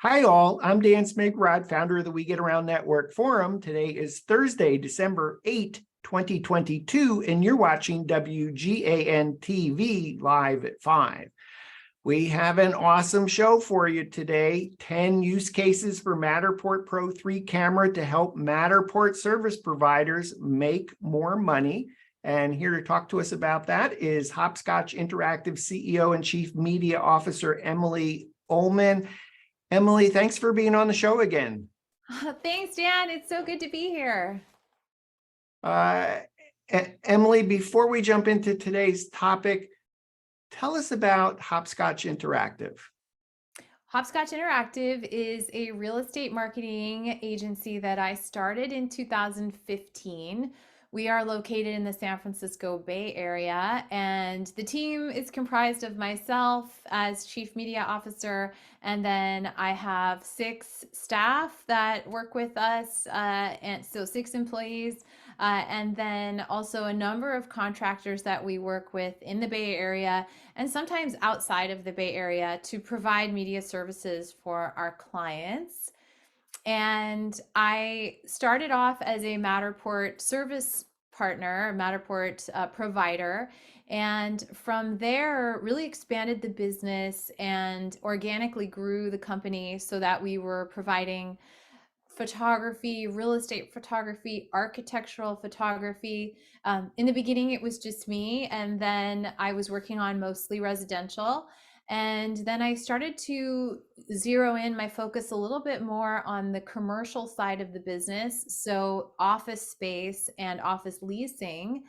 Hi, all. I'm Dan Smigrod, founder of the We Get Around Network Forum. Today is Thursday, December 8, 2022, and you're watching WGAN-TV live at 5. We have an awesome show for you today. 10 use cases for Matterport Pro3 camera to help Matterport service providers make more money. And here to talk to us about that is Hopscotch Interactive CEO and Chief Media Officer Emily Olman. Emily, thanks for being on the show again. Thanks, Dan. It's so good to be here. Emily, before we jump into today's topic, tell us about Hopscotch Interactive. Hopscotch Interactive is a real estate marketing agency that I started in 2015. We are located in the San Francisco Bay Area, and the team is comprised of myself as Chief Media Officer, and then I have 6 staff that work with us, and so 6 employees, and then also a number of contractors that we work with in the Bay Area and sometimes outside of the Bay Area to provide media services for our clients. And I started off as a Matterport service partner, Matterport provider, and from there really expanded the business and organically grew the company so that we were providing photography, real estate photography, architectural photography. In the beginning, it was just me, and then I was working on mostly residential. And then I started to zero in my focus a little bit more on the commercial side of the business, so office space and office leasing.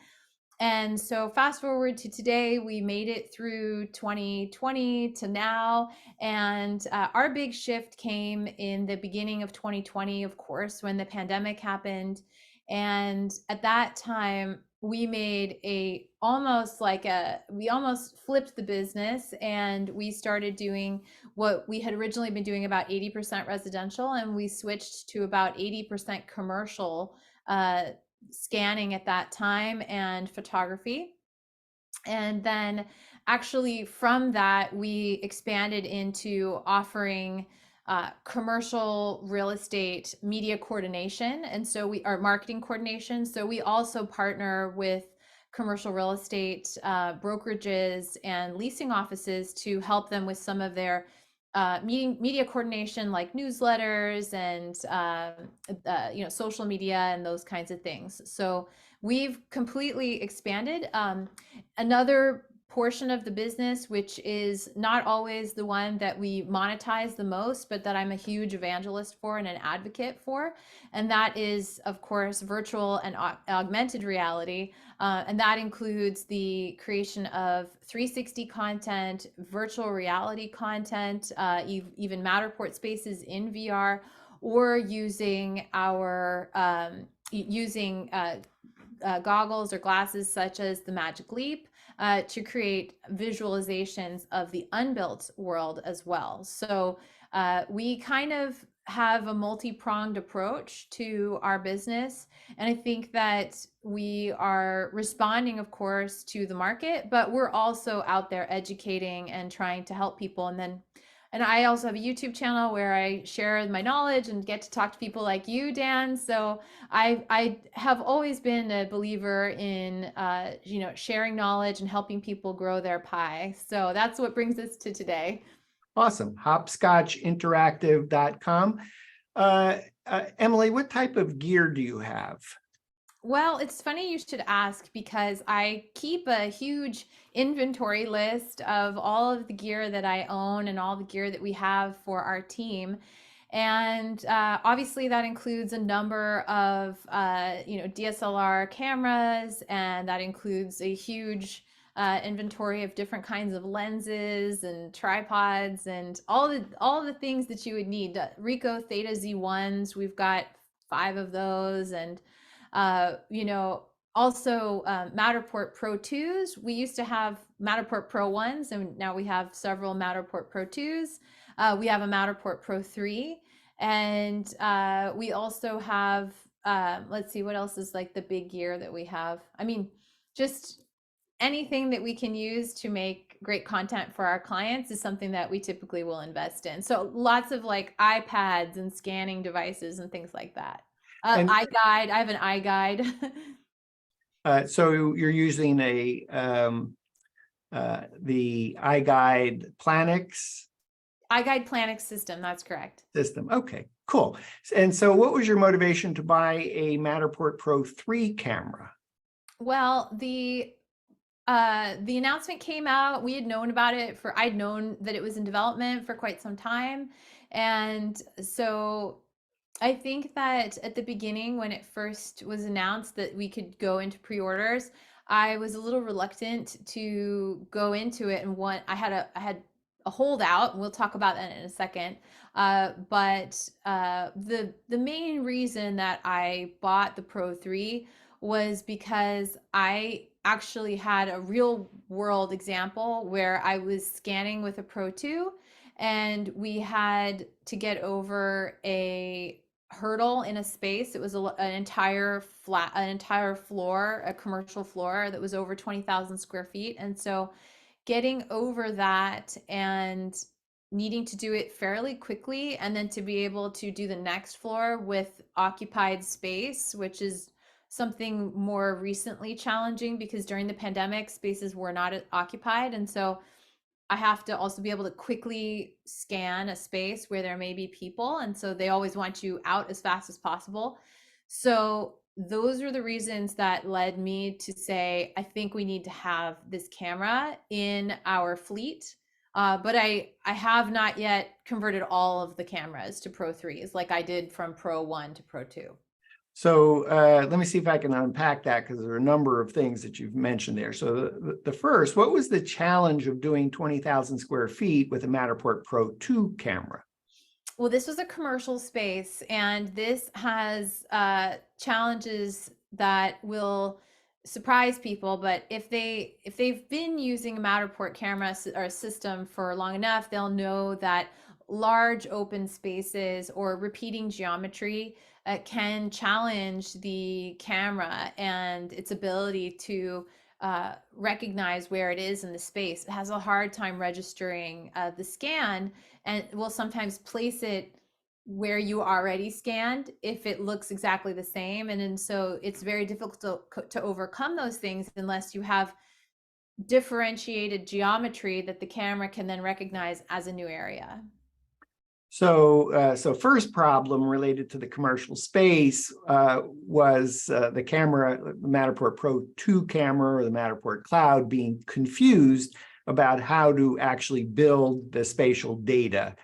And so fast forward to today, we made it through 2020 to now. And our big shift came in the beginning of 2020, of course, when the pandemic happened. And at that time, we made we almost flipped the business, and we started doing what we had originally been doing, about 80% residential, and we switched to about 80% commercial, scanning at that time, and photography. And then actually from that, we expanded into offering commercial real estate media coordination. And so we are marketing coordination. So we also partner with commercial real estate brokerages and leasing offices to help them with some of their media coordination, like newsletters and social media and those kinds of things. So we've completely expanded. Another portion of the business, which is not always the one that we monetize the most, but that I'm a huge evangelist for and an advocate for, and that is, of course, virtual and augmented reality. And that includes the creation of 360 content, virtual reality content, even Matterport spaces in VR, or using our goggles or glasses such as the Magic Leap to create visualizations of the unbuilt world as well. So we kind of have a multi-pronged approach to our business. And I think that we are responding, of course, to the market, but we're also out there educating and trying to help people. And I also have a YouTube channel where I share my knowledge and get to talk to people like you, Dan. So I have always been a believer in sharing knowledge and helping people grow their pie. So that's what brings us to today. Awesome. Hopscotchinteractive.com. Emily, what type of gear do you have? Well, it's funny you should ask, because I keep a huge inventory list of all of the gear that I own and all the gear that we have for our team. And obviously that includes a number of DSLR cameras, and that includes a huge inventory of different kinds of lenses and tripods and all the things that you would need. Ricoh Theta Z1s, we've got 5 of those, and also Matterport Pro2s. We used to have Matterport Pro1s, and now we have several Matterport Pro2s. We have a Matterport Pro3, and we also have, let's see, what else is like the big gear that we have? I mean, just anything that we can use to make great content for our clients is something that we typically will invest in. So lots of like iPads and scanning devices and things like that. And iGuide, I have an iGuide. so you're using the iGuide Planix iGuide Planix system, that's correct. system. Okay, cool. And so what was your motivation to buy a Matterport Pro3 camera? Well, the announcement came out. We had known about it I'd known that it was in development for quite some time. And so I think that at the beginning, when it first was announced that we could go into pre-orders, I was a little reluctant to go into it. And I had a holdout, and we'll talk about that in a second. But the main reason that I bought the Pro 3 was because I actually had a real world example where I was scanning with a Pro 2, and we had to get over a hurdle in a space. It was an entire floor, a commercial floor that was over 20,000 square feet. And so getting over that and needing to do it fairly quickly, and then to be able to do the next floor with occupied space, which is something more recently challenging because during the pandemic, spaces were not occupied. And so I have to also be able to quickly scan a space where there may be people. And so they always want you out as fast as possible. So those are the reasons that led me to say, I think we need to have this camera in our fleet. But I have not yet converted all of the cameras to Pro 3s like I did from Pro 1 to Pro 2. So let me see if I can unpack that, because there are a number of things that you've mentioned there. So the first, what was the challenge of doing 20,000 square feet with a Matterport Pro 2 camera? Well, this was a commercial space, and this has challenges that will surprise people. But if they've been using a Matterport camera or system for long enough, they'll know that large open spaces or repeating geometry can challenge the camera and its ability to recognize where it is in the space. It has a hard time registering the scan, and will sometimes place it where you already scanned if it looks exactly the same. And so it's very difficult to overcome those things unless you have differentiated geometry that the camera can then recognize as a new area. So, first problem related to the commercial space was the camera, the Matterport Pro 2 camera or the Matterport Cloud, being confused about how to actually build the spatial data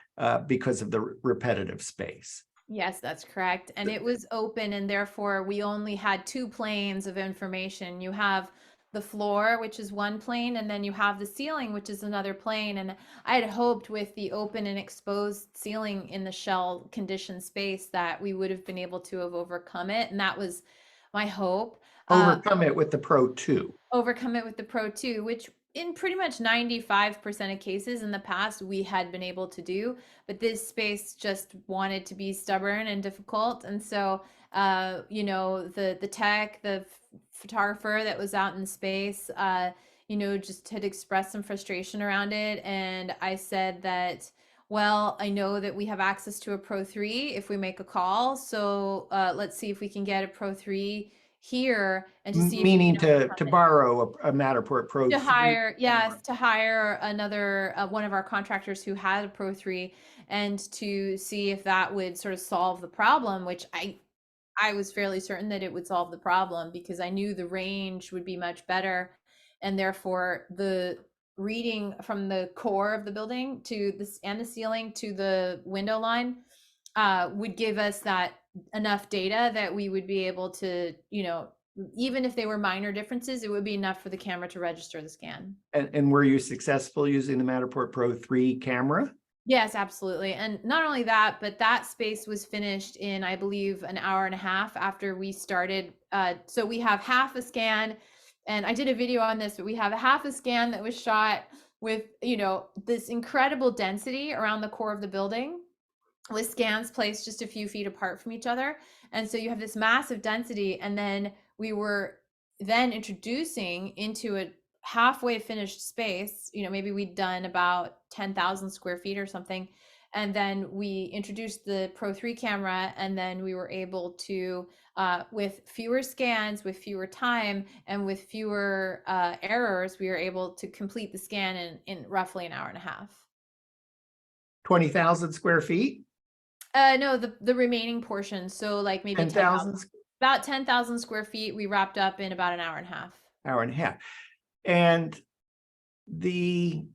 because of the repetitive space. Yes, that's correct. And it was open, and therefore we only had two planes of information. You have the floor, which is one plane, and then you have the ceiling, which is another plane. And I had hoped with the open and exposed ceiling in the shell conditioned space that we would have been able to have overcome it. And that was my hope. Overcome it with the Pro 2. Overcome it with the Pro 2, which in pretty much 95% of cases in the past we had been able to do, but this space just wanted to be stubborn and difficult. And so you know, the tech, the photographer that was out in space, you know, just had expressed some frustration around it. And I said that, well, I know that we have access to a Pro 3 if we make a call, so let's see if we can get a Pro 3 here, and to see Meaning to borrow a Matterport Pro 3. To hire, yes, to hire another one of our contractors who had a Pro 3, and to see if that would sort of solve the problem, which I was fairly certain that it would solve the problem because I knew the range would be much better, and therefore the reading from the core of the building to this and the ceiling to the window line would give us that enough data that we would be able to, you know, even if they were minor differences, it would be enough for the camera to register the scan. And were you successful using the Matterport Pro 3 camera? Yes, absolutely. And not only that, but that space was finished in, I believe, an hour and a half after we started. So we have half a scan, and I did a video on this, but we have a half a scan that was shot with, you know, this incredible density around the core of the building, with scans placed just a few feet apart from each other. And so you have this massive density, and then we were then introducing into a halfway finished space, maybe we'd done about 10,000 square feet or something. And then we introduced the Pro3 camera, and then we were able to, with fewer scans, with fewer time, and with fewer errors, we were able to complete the scan in roughly an hour and a half. 20,000 square feet? No, the remaining portion. So like maybe 10,000 about 10,000 square feet, we wrapped up in about an hour and a half. hour and a half. And did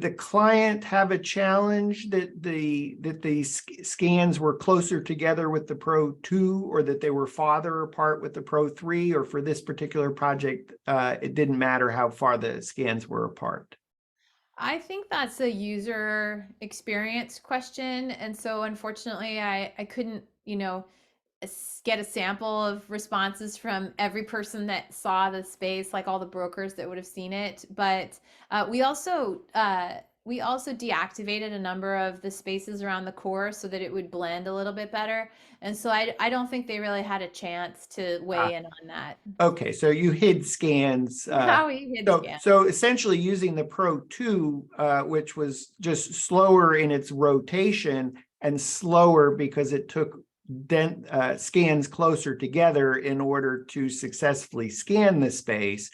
the client have a challenge that the scans were closer together with the Pro 2, or that they were farther apart with the Pro 3, or for this particular project, it didn't matter how far the scans were apart? I think that's a user experience question. And so unfortunately, I couldn't, get a sample of responses from every person that saw the space, like all the brokers that would have seen it. But we also deactivated a number of the spaces around the core so that it would blend a little bit better. And so I don't think they really had a chance to weigh in on that. Okay, so you hid scans. How we hid scans. So essentially using the Pro 2, which was just slower in its rotation and slower because it took scans closer together in order to successfully scan the space,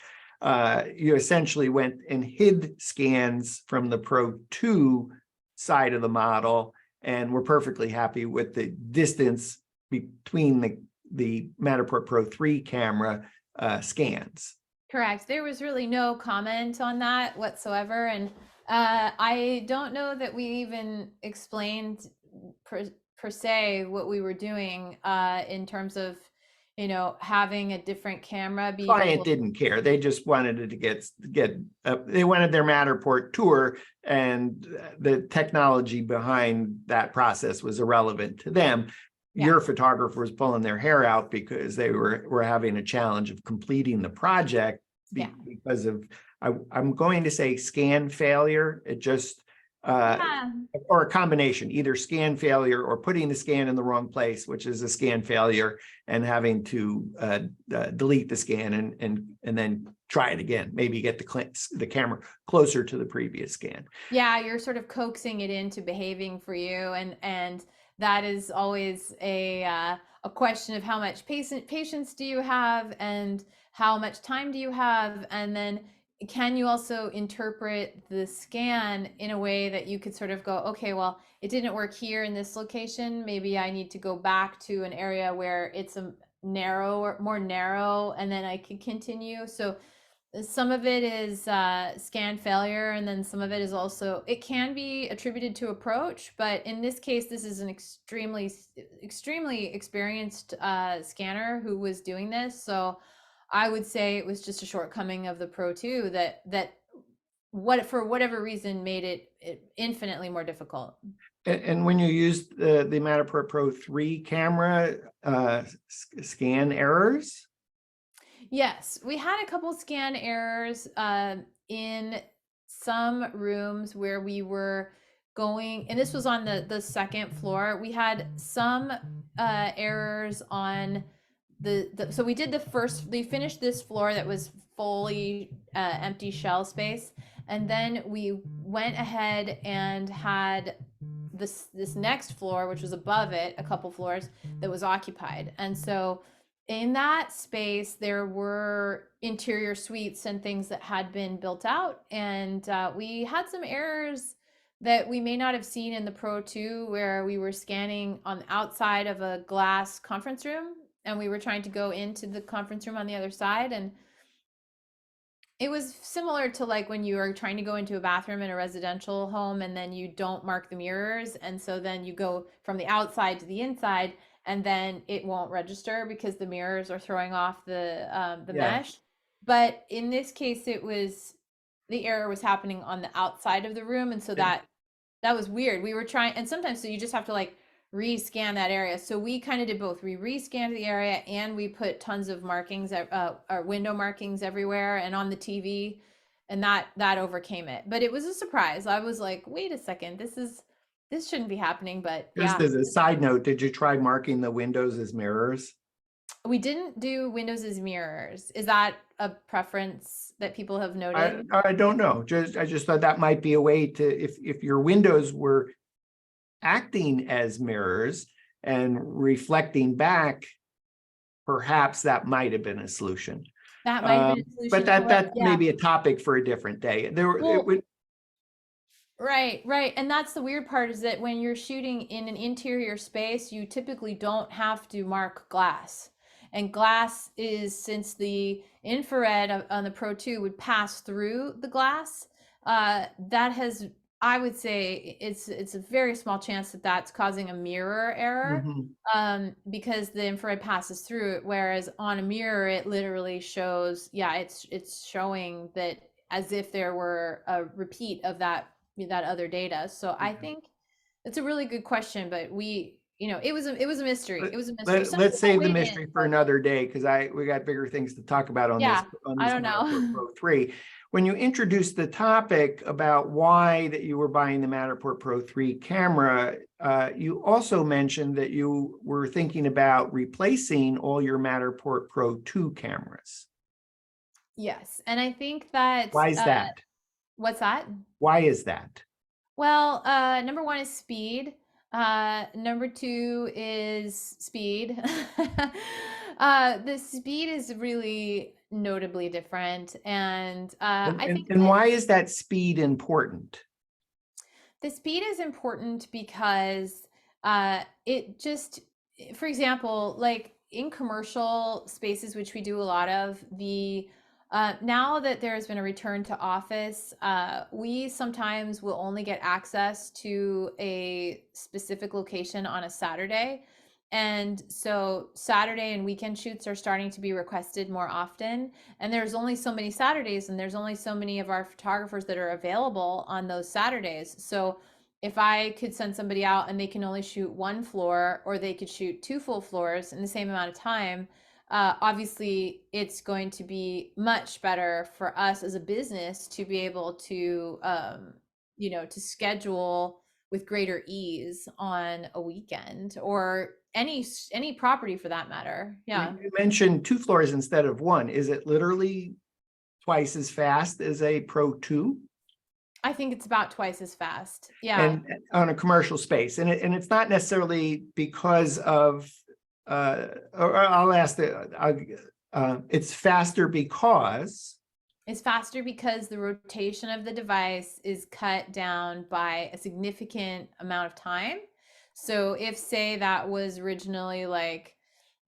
you essentially went and hid scans from the Pro 2 side of the model, and we're perfectly happy with the distance between the Matterport Pro 3 camera scans. Correct. There was really no comment on that whatsoever. And I don't know that we even explained per se what we were doing in terms of, having a different camera. Client didn't care. They just wanted it to get they wanted their Matterport tour, and the technology behind that process was irrelevant to them. Yeah. Your photographer was pulling their hair out because they were having a challenge of completing the project because of, I'm going to say, scan failure. It just or a combination, either scan failure or putting the scan in the wrong place, which is a scan failure, and having to delete the scan and then try it again, maybe get the camera closer to the previous scan. Yeah, you're sort of coaxing it into behaving for you, and that is always a question of how much patience do you have, and how much time do you have, and then can you also interpret the scan in a way that you could sort of go, okay, well, it didn't work here in this location. Maybe I need to go back to an area where it's more narrow, and then I can continue. So some of it is scan failure, and then some of it is also, it can be attributed to approach, but in this case, this is an extremely experienced scanner who was doing this. So I would say it was just a shortcoming of the Pro 2 that for whatever reason made it infinitely more difficult. And when you used the Matterport Pro 3 camera, scan errors? Yes, we had a couple scan errors in some rooms where we were going, and this was on the second floor. We had some errors on so we finished this floor that was fully empty shell space, and then we went ahead and had this next floor, which was above it, a couple floors, that was occupied. And so in that space there were interior suites and things that had been built out, and we had some errors that we may not have seen in the Pro 2, where we were scanning on the outside of a glass conference room, and we were trying to go into the conference room on the other side. And it was similar to like when you are trying to go into a bathroom in a residential home, and then you don't mark the mirrors, and so then you go from the outside to the inside, and then it won't register because the mirrors are throwing off the mesh. But in this case, the error was happening on the outside of the room, and so that was weird. We were trying, and sometimes so you just have to like rescan that area. So we kind of did both. We rescanned the area, and we put tons of markings, our window markings everywhere and on the TV, and that overcame it. But it was a surprise. I was like, wait a second, this shouldn't be happening. But just as a side note, did you try marking the windows as mirrors? We didn't do windows as mirrors. Is that a preference that people have noted? I don't know. I just thought that might be a way to, if your windows were acting as mirrors and reflecting back, perhaps that might have been a solution. That might have been a But solution. that may Yeah. be a topic for a different day. It Well, would. right, right. And that's the weird part, is that when you're shooting in an interior space, you typically don't have to mark glass. And glass is, since the infrared on the Pro 2 would pass through the glass, that has, I would say it's a very small chance that that's causing a mirror error, Mhm. because the infrared passes through it, whereas on a mirror it literally shows, yeah, it's showing that as if there were a repeat of that other data. So I think it's a really good question, but it was a mystery. It was a mystery. Some Let's people save the weighed in, mystery for but another day, because we got bigger things to talk about on yeah, I this don't Matterport know. Pro 3. When you introduced the topic about why that you were buying the Matterport Pro 3 camera, you also mentioned that you were thinking about replacing all your Matterport Pro 2 cameras. Yes, and I think that Why is that? what's that? Why is that? Well, number one is speed. Number two is speed. The speed is really notably different, and I think And that why is that speed important? the speed is important because it just, for example, like in commercial spaces, which we do a lot of, the now that there has been a return to office, we sometimes will only get access to a specific location on a Saturday. And so Saturday and weekend shoots are starting to be requested more often. And there's only so many Saturdays, and there's only so many of our photographers that are available on those Saturdays. So if I could send somebody out and they can only shoot one floor, or they could shoot two full floors in the same amount of time, obviously it's going to be much better for us as a business to be able to, to schedule with greater ease on a weekend, or any property for that matter. Yeah. You mentioned two floors instead of one. Is it literally twice as fast as a Pro 2? I think it's about twice as fast. Yeah. And on a commercial space, and it's not necessarily because of, or I'll ask it's faster because. It's faster because the rotation of the device is cut down by a significant amount of time. So if, say, that was originally like,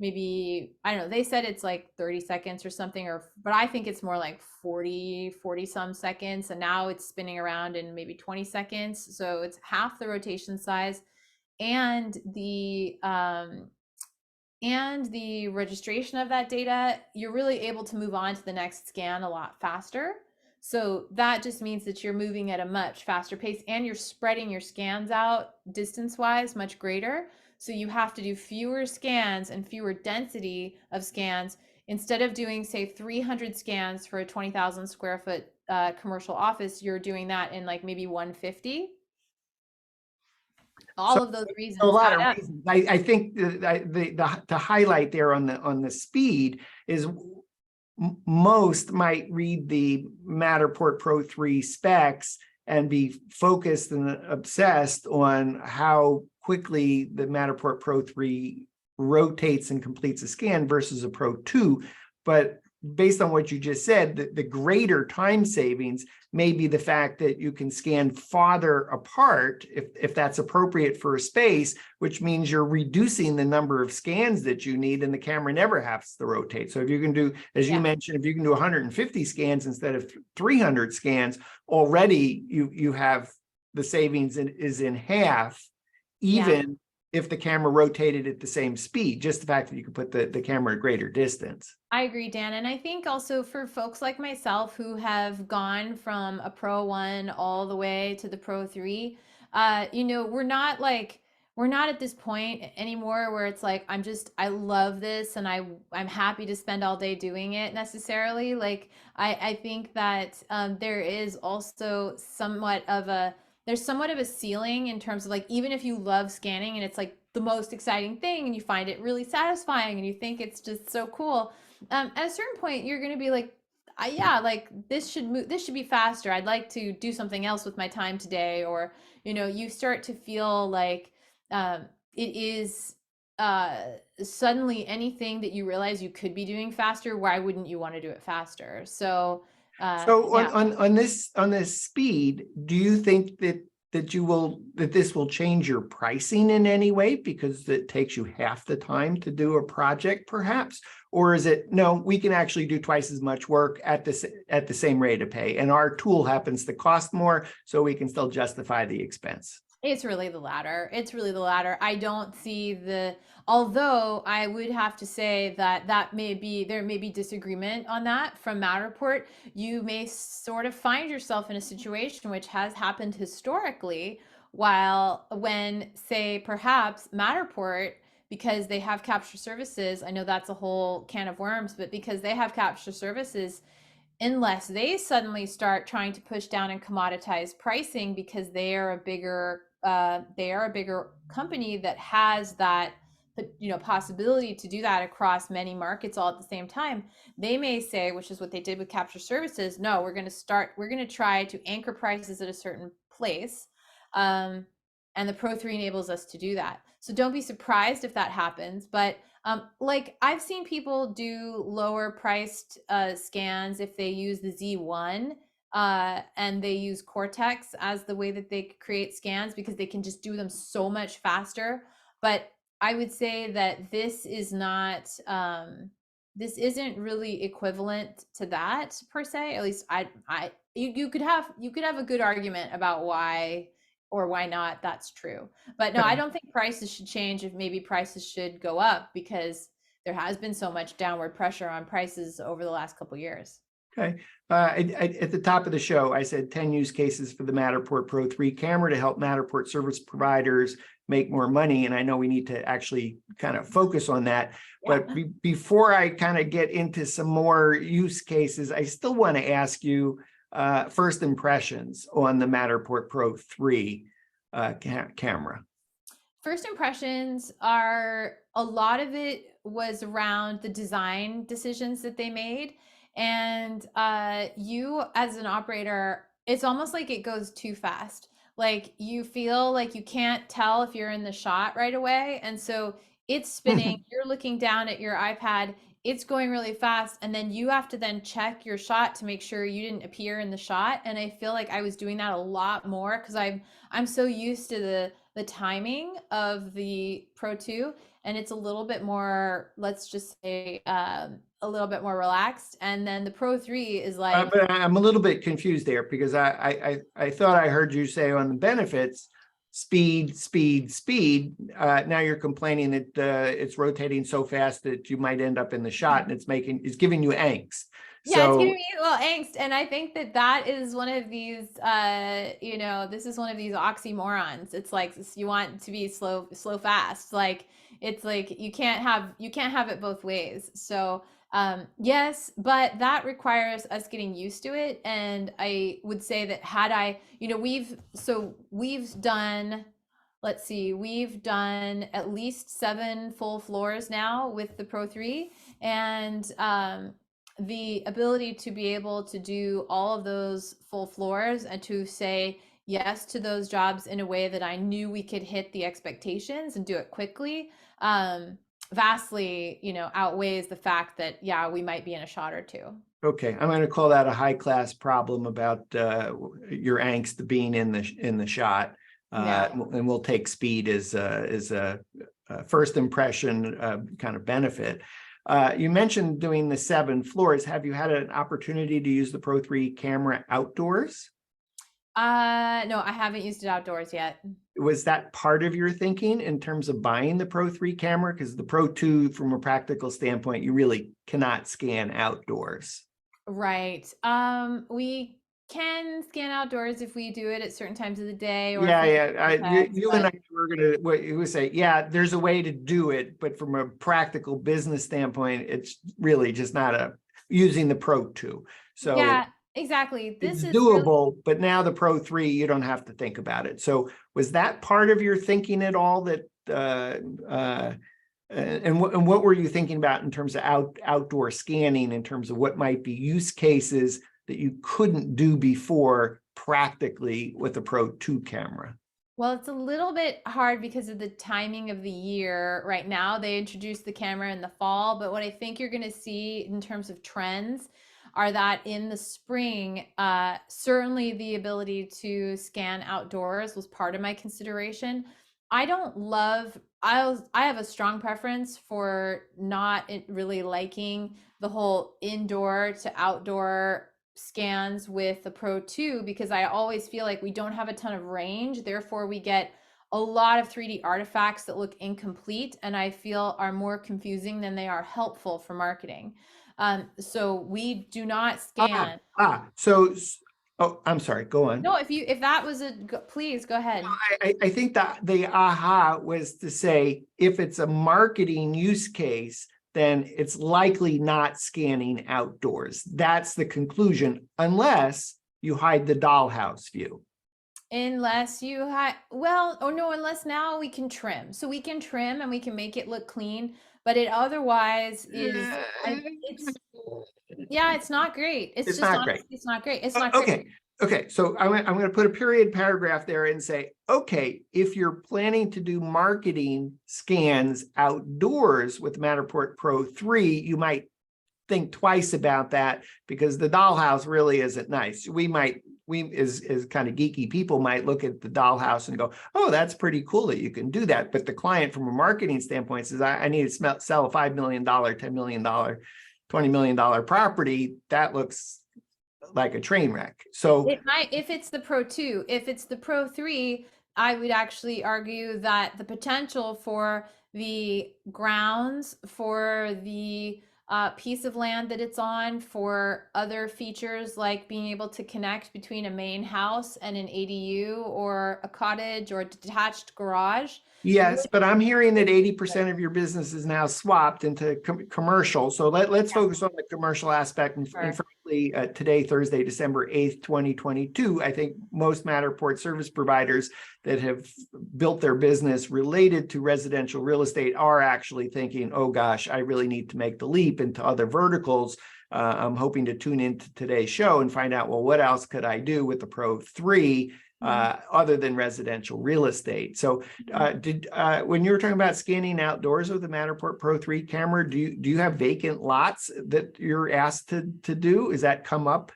maybe, I don't know, they said it's like 30 seconds or something, but I think it's more like 40 some seconds, and now it's spinning around in maybe 20 seconds. So it's half the rotation size, and the registration of that data, you're really able to move on to the next scan a lot faster. So that just means that you're moving at a much faster pace, and you're spreading your scans out distance wise much greater. So you have to do fewer scans and fewer density of scans. Instead of doing, say, 300 scans for a 20,000 square foot commercial office, you're doing that in like maybe 150. So All of those a reasons lot add of up. reasons. I think the highlight there on the speed is most might read the Matterport Pro 3 specs and be focused and obsessed on how quickly the Matterport Pro 3 rotates and completes a scan versus a Pro 2. But based on what you just said, the greater time savings may be the fact that you can scan farther apart if that's appropriate for a space, which means you're reducing the number of scans that you need, and the camera never has to rotate. So if you can do, as you mentioned, if you can do 150 scans instead of 300 scans, already you have the savings is in half, even if the camera rotated at the same speed, just the fact that you could put the camera at greater distance. I agree, Dan. And I think also for folks like myself who have gone from a Pro 1 all the way to the Pro 3, we're not at this point anymore where it's like, I love this and I'm happy to spend all day doing it necessarily. Like, I think that there is also somewhat of there's somewhat of a ceiling in terms of like, even if you love scanning and it's like the most exciting thing and you find it really satisfying and you think it's just so cool, at a certain point you're going to be like, yeah, like this should move, this should be faster. I'd like to do something else with my time today. Or, you start to feel like it is suddenly anything that you realize you could be doing faster, why wouldn't you want to do it faster? So So yeah. on this speed, do you think that this will change your pricing in any way because it takes you half the time to do a project, perhaps? Or is it no, we can actually do twice as much work at the same rate of pay, and our tool happens to cost more, so we can still justify the expense? It's really the latter. It's really the latter. I don't see although I would have to say that there may be disagreement on that from Matterport. You may sort of find yourself in a situation which has happened historically, when, say, perhaps Matterport, because they have capture services, I know that's a whole can of worms, but because they have capture services, unless they suddenly start trying to push down and commoditize pricing because they are a bigger company that has that possibility to do that across many markets all at the same time, they may say, which is what they did with capture services, no, we're going to try to anchor prices at a certain place, and the Pro3 enables us to do that. So don't be surprised if that happens. But like, I've seen people do lower priced scans if they use the Z1 and they use Cortex as the way that they create scans, because they can just do them so much faster. But I would say that this isn't really equivalent to that per se. At least you could have a good argument about why or why not that's true. But no, I don't think prices should change. If maybe prices should go up, because there has been so much downward pressure on prices over the last couple of years. Okay. At the top of the show, I said 10 use cases for the Matterport Pro3 camera to help Matterport service providers make more money. And I know we need to actually kind of focus on that. Yeah. But before I kind of get into some more use cases, I still want to ask you first impressions on the Matterport Pro3 camera. First impressions are, a lot of it was around the design decisions that they made. And you as an operator, it's almost like it goes too fast. Like, you feel like you can't tell if you're in the shot right away. And so it's spinning, you're looking down at your iPad, it's going really fast. And then you have to then check your shot to make sure you didn't appear in the shot. And I feel like I was doing that a lot more because I'm so used to the timing of the Pro 2, and it's a little bit more, let's just say, a little bit more relaxed. And then the Pro 3 is like, but I'm a little bit confused there, because I thought I heard you say on the benefits, speed. Now you're complaining that it's rotating so fast that you might end up in the shot, and it's giving you angst. Yeah, it's giving me a little angst. And I think that is one of these, this is one of these oxymorons. It's like, you want to be slow, fast. Like, it's like, you can't have it both ways. So yes, but that requires us getting used to it. And I would say that we've done, let's see, we've done at least 7 full floors now with the Pro 3. And the ability to be able to do all of those full floors and to say yes to those jobs in a way that I knew we could hit the expectations and do it quickly, vastly, outweighs the fact that, yeah, we might be in a shot or two. Okay, I'm going to call that a high-class problem about your angst being in the shot, and we'll take speed as a first impression kind of benefit. You mentioned doing the 7 floors. Have you had an opportunity to use the Pro3 camera outdoors? No, I haven't used it outdoors yet. Was that part of your thinking in terms of buying the Pro3 camera? Because the Pro 2, from a practical standpoint, you really cannot scan outdoors. Right. We can scan outdoors if we do it at certain times of the day. Or you and I were going to say, yeah, there's a way to do it, but from a practical business standpoint, it's really just not using the Pro 2. So yeah, Exactly. it's This is really, doable, but now the Pro 3, you don't have to think about it. So was that part of your thinking at all that, and what were you thinking about in terms of outdoor scanning, in terms of what might be use cases that you couldn't do before practically with a Pro 2 camera? well, it's a little bit hard because of the timing of the year right now. They introduced the camera in the fall, but what I think you're going to see in terms of trends are that in the spring, certainly the ability to scan outdoors was part of my consideration. I don't love, I have a strong preference for not really liking the whole indoor to outdoor scans with the Pro 2 because I always feel like we don't have a ton of range. Therefore, we get a lot of 3D artifacts that look incomplete and I feel are more confusing than they are helpful for marketing. So we do not scan. So, oh, I'm sorry, go on. No, if that was please go ahead. I think that the aha was to say, if it's a marketing use case, then it's likely not scanning outdoors. That's the conclusion, unless you hide the dollhouse view. Unless you have, well, oh no, unless now we can trim. So we can trim and we can make it look clean, but it otherwise is, it's, yeah, it's not great. It's It's just not great. honestly, it's not great. It's not great. Okay. Okay, so I'm going to put a period paragraph there and say, okay, if you're planning to do marketing scans outdoors with Matterport Pro 3, you might think twice about that because the dollhouse really isn't nice. We as kind of geeky people might look at the dollhouse and go, oh, that's pretty cool that you can do that. But the client from a marketing standpoint says, I need to sell a $5 million, $10 million, $20 million property. That looks like a train wreck. So It might, if it's the Pro 2, if it's the Pro 3, I would actually argue that the potential for the grounds, for the piece of land that it's on, for other features like being able to connect between a main house and an ADU or a cottage or a detached garage. yes, but I'm hearing that 80% of your business is now swapped into commercial. So let's focus on the commercial aspect. And frankly, today, Thursday, December 8th, 2022, I think most Matterport service providers that have built their business related to residential real estate are actually thinking, oh gosh, I really need to make the leap into other verticals. I'm hoping to tune into today's show and find out, well, what else could I do with the Pro 3? Other than residential real estate. So when you were talking about scanning outdoors with the Matterport Pro 3 camera, do you have vacant lots that you're asked to do? Is that come up?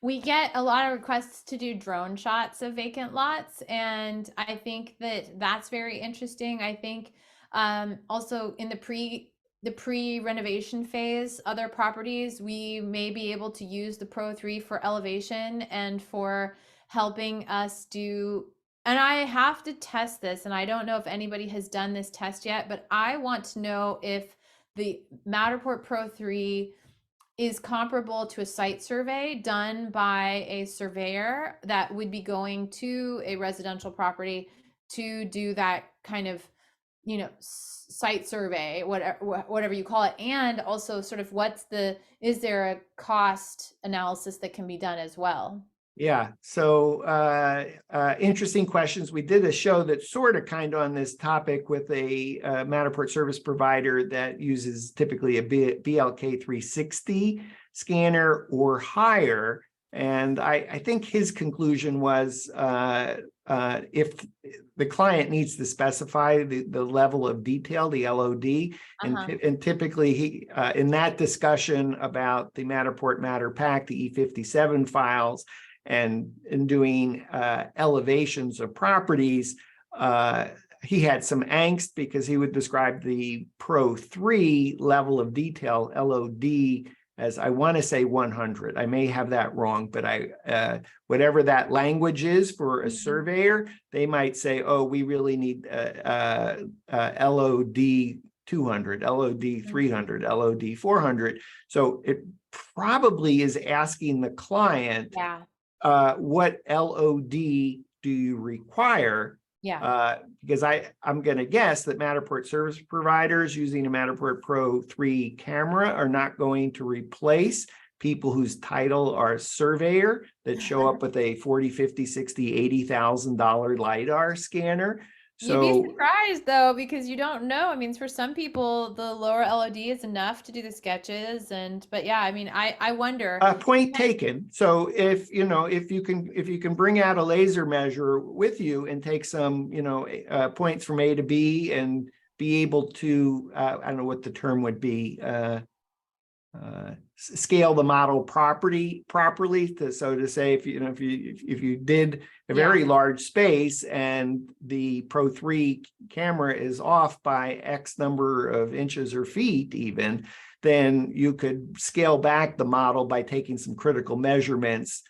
We get a lot of requests to do drone shots of vacant lots, and I think that that's very interesting. I think also in the pre-renovation phase, other properties, we may be able to use the Pro 3 for elevation and for helping us do, and I have to test this, and I don't know if anybody has done this test yet, but I want to know if the Matterport Pro 3 is comparable to a site survey done by a surveyor that would be going to a residential property to do that kind of, site survey, whatever you call it, and also sort of is there a cost analysis that can be done as well? Yeah, so interesting questions. We did a show that's sort of kind of on this topic with a Matterport service provider that uses typically a BLK 360 scanner or higher. And I think his conclusion was if the client needs to specify the level of detail, the LOD, and typically he in that discussion about the Matterport MatterPack, the E57 files, and in doing elevations of properties, he had some angst because he would describe the Pro 3 level of detail, LOD, as I want to say 100. I may have that wrong, but whatever that language is for a surveyor, they might say, oh, we really need LOD 200, LOD 300, LOD 400. So it probably is asking the client, what LOD do you require? Because I'm going to guess that Matterport service providers using a Matterport Pro 3 camera are not going to replace people whose title are surveyor that show up with a 40, 50, 60, $80,000 LiDAR scanner. You'd be So surprised though, because you don't know. I mean, for some people, the lower LOD is enough to do the sketches, but yeah, I mean, I wonder. point taken. So if you can bring out a laser measure with you and take some points from A to B and be able to I don't know what the term would be, scale the model properly so to say, if you did a very large space and the Pro3 camera is off by X number of inches or feet even, then you could scale back the model by taking some critical measurements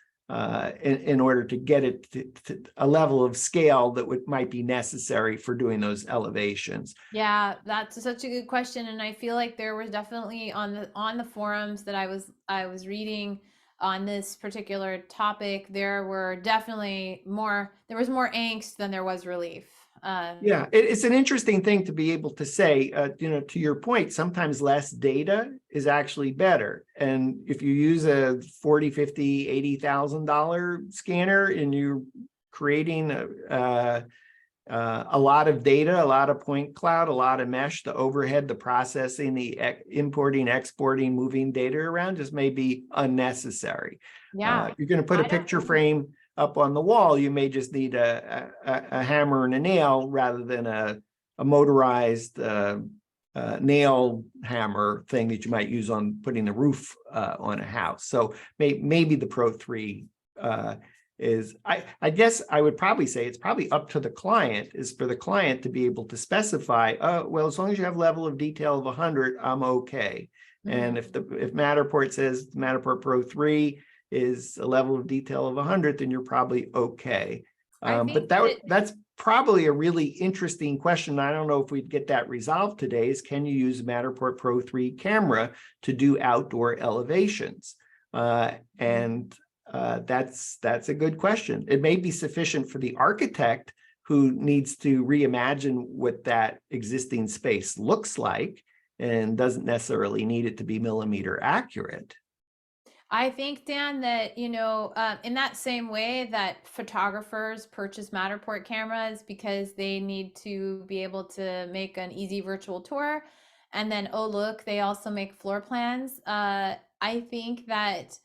in order to get it to a level of scale that might be necessary for doing those elevations. Yeah, that's such a good question, and I feel like there was definitely on the forums that I was reading on this particular topic, there was more angst than there was relief. Yeah, it's an interesting thing to be able to say, to your point, sometimes less data is actually better. And if you use a 40, 50, $80,000 scanner and you're creating a lot of data, a lot of point cloud, a lot of mesh, the overhead, the processing, the importing, exporting, moving data around just may be unnecessary. Yeah, if you're going to put a picture frame up on the wall, you may just need a hammer and a nail rather than a motorized nail hammer thing that you might use on putting the roof on a house. So maybe the Pro3 is, I guess I would probably say it's probably up to the client, is for the client to be able to specify, well, as long as you have level of detail of 100, I'm okay. And if Matterport says Matterport Pro3 is a level of detail of 100, then you're probably okay. But that's probably a really interesting question. I don't know if we'd get that resolved today, is can you use a Matterport Pro3 camera to do outdoor elevations? And that's a good question. It may be sufficient for the architect who needs to reimagine what that existing space looks like and doesn't necessarily need it to be millimeter accurate. I think, Dan, that, in that same way that photographers purchase Matterport cameras because they need to be able to make an easy virtual tour, and then, oh, look, they also make floor plans. I think that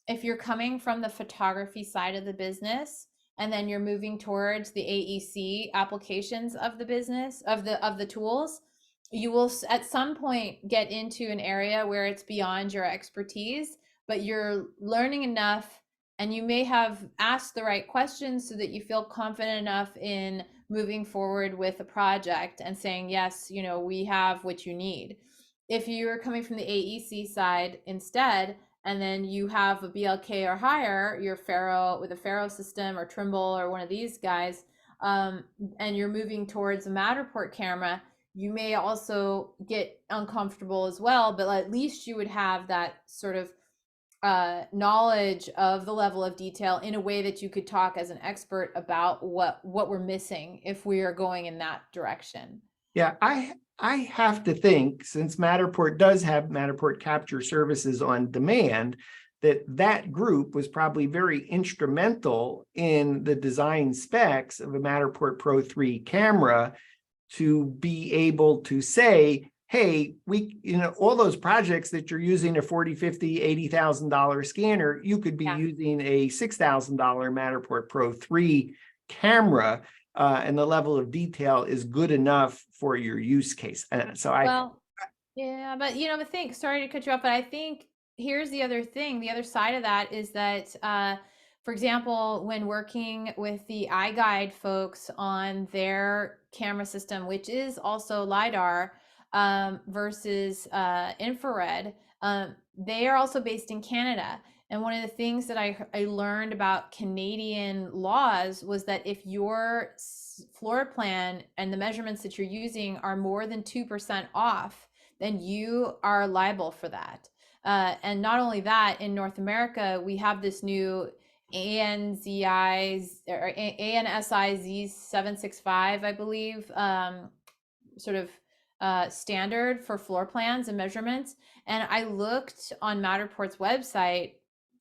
if you're coming from the photography side of the business and then you're moving towards the AEC applications of the business, of the tools, you will at some point get into an area where it's beyond your expertise, but you're learning enough and you may have asked the right questions so that you feel confident enough in moving forward with a project and saying, yes, we have what you need. If you're coming from the AEC side instead, and then you have a BLK or higher, your Faro with a Faro system or Trimble or one of these guys, and you're moving towards a Matterport camera, you may also get uncomfortable as well, but at least you would have that sort of knowledge of the level of detail in a way that you could talk as an expert about what we're missing if we are going in that direction. Yeah, I have to think, since Matterport does have Matterport capture services on demand, that group was probably very instrumental in the design specs of a Matterport Pro3 camera to be able to say, hey, all those projects that you're using a 40, 50, $80,000 scanner, you could be using a $6,000 Matterport Pro3 camera, and the level of detail is good enough for your use case. So yeah, but sorry to cut you off, but I think here's the other thing. The other side of that is that, for example, when working with the iGuide folks on their camera system, which is also LiDAR versus infrared, they are also based in Canada. And one of the things that I learned about Canadian laws was that if your floor plan and the measurements that you're using are more than 2% off, then you are liable for that. And not only that, in North America, we have this new ANSI Z765, I believe, sort of standard for floor plans and measurements. And I looked on Matterport's website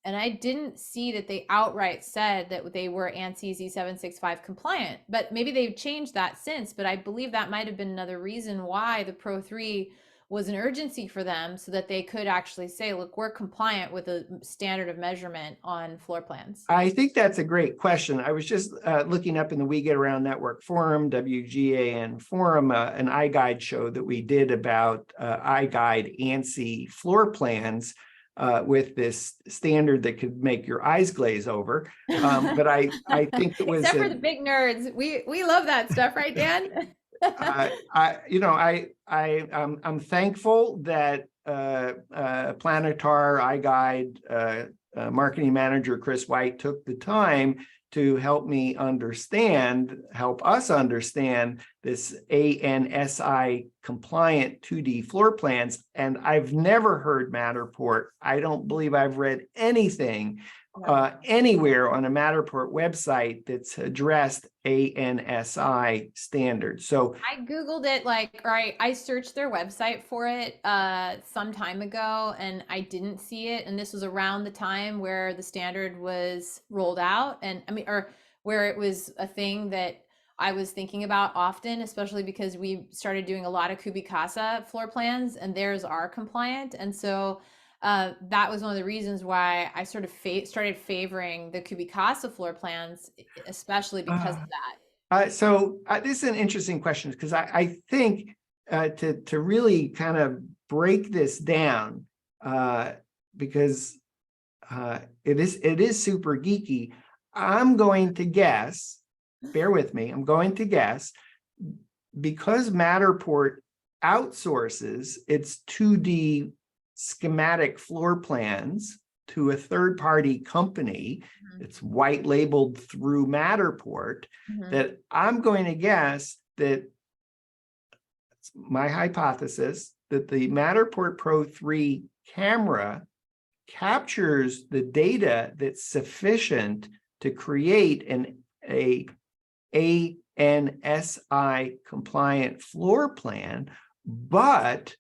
and I didn't see that they outright said that they were ANSI Z765 compliant, but maybe they've changed that since. But I believe that might have been another reason why the Pro 3 was an urgency for them, so that they could actually say, look, we're compliant with a standard of measurement on floor plans. I think that's a great question. I was just looking up in the We Get Around Network forum, WGAN forum, an iGuide show that we did about iGuide ANSI floor plans with this standard that could make your eyes glaze over. But I think it was except for the big nerds. We love that stuff, right, Dan? I'm thankful that Planetar iGuide marketing manager Chris White took the time to help us understand this ANSI compliant 2D floor plans. And I've never heard Matterport. I don't believe I've read anything anywhere on a Matterport website that's addressed ANSI standards. So I Googled it, I searched their website for it some time ago, and I didn't see it. And this was around the time where the standard was rolled out, and or where it was a thing that I was thinking about often, especially because we started doing a lot of Kubicasa floor plans, and theirs are compliant. And so that was one of the reasons why I sort of started favoring the Kubicasa floor plans, especially because of that. So this is an interesting question, because I think to really kind of break this down, because it is super geeky, I'm going to guess, bear with me, I'm going to guess, because Matterport outsources its 2D schematic floor plans to a third-party company, it's white labeled through Matterport, that I'm going to guess that it's my hypothesis that the Matterport Pro 3 camera captures the data that's sufficient to create a ANSI compliant floor plan, but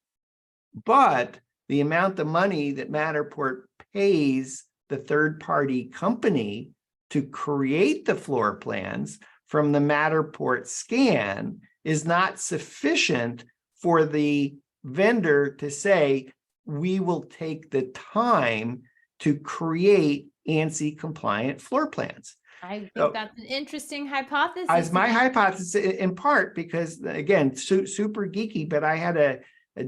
the amount of money that Matterport pays the third-party company to create the floor plans from the Matterport scan is not sufficient for the vendor to say, we will take the time to create ANSI compliant floor plans. I think that's an interesting hypothesis. As my hypothesis, in part because, again, super geeky, but I had a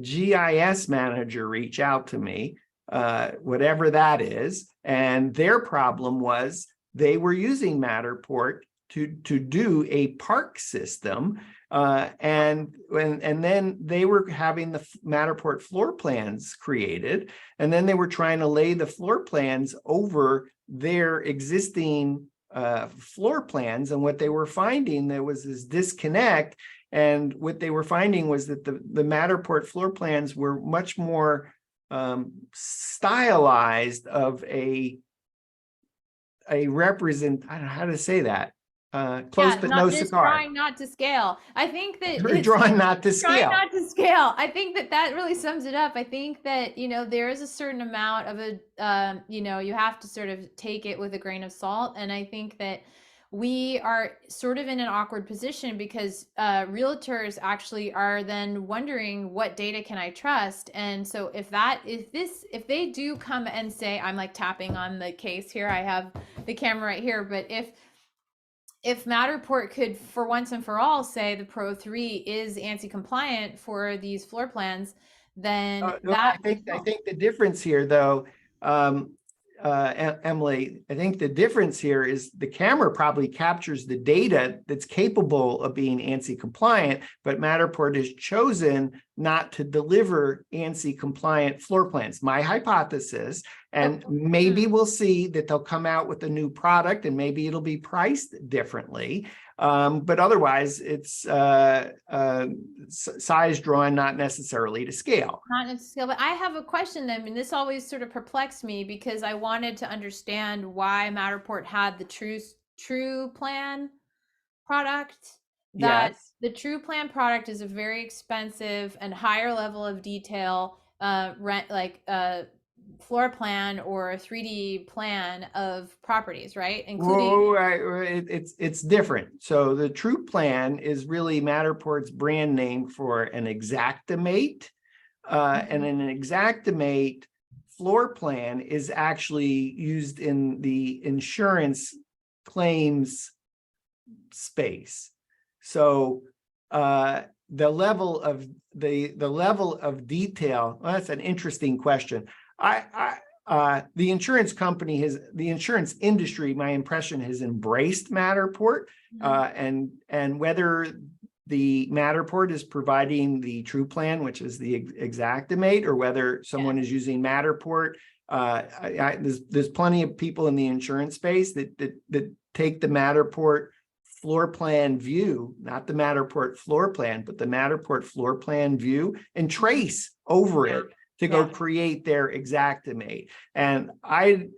GIS manager reach out to me, whatever that is, and their problem was they were using Matterport to do a park system, and then they were having the Matterport floor plans created, and then they were trying to lay the floor plans over their existing floor plans, and what they were finding, there was this disconnect. And what they were finding was that the Matterport floor plans were much more stylized of a represent, I don't know how to say that, close but no cigar. Trying not to scale. I think that drawing not to scale. Trying not to scale. I think that really sums it up. I think that, there is a certain amount of you have to sort of take it with a grain of salt. And I think that we are sort of in an awkward position because realtors actually are then wondering, what data can I trust? And so if they do come and say, I'm like tapping on the case here, I have the camera right here, but if Matterport could, for once and for all, say the Pro 3 is ANSI compliant for these floor plans, then I think the difference here, though, Emily, I think the difference here is the camera probably captures the data that's capable of being ANSI compliant, but Matterport has chosen not to deliver ANSI compliant floor plans. My hypothesis, and maybe we'll see that they'll come out with a new product and maybe it'll be priced differently. But otherwise, it's size drawn, not necessarily to scale. Not to scale, but I have a question then. I mean, this always sort of perplexed me because I wanted to understand why Matterport had the True Plan product that Yes. the True Plan product is a very expensive and higher level of detail, rent like floor plan or a 3D plan of properties, right? Including Whoa, it's different. So the True Plan is really Matterport's brand name for an Exactimate. And an Exactimate floor plan is actually used in the insurance claims space. So the level of detail, well, that's an interesting question. The insurance industry, my impression, has embraced Matterport, and whether the Matterport is providing the True Plan, which is the Exactimate, or whether someone is using Matterport. There's plenty of people in the insurance space that take the Matterport floor plan view, not the Matterport floor plan, but the Matterport floor plan view, and trace over it to go create their Exactimate. And I'm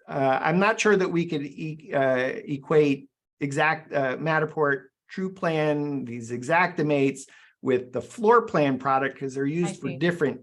not sure that we could equate Matterport True Plan, these Exactimates, with the floor plan product, because they're used for different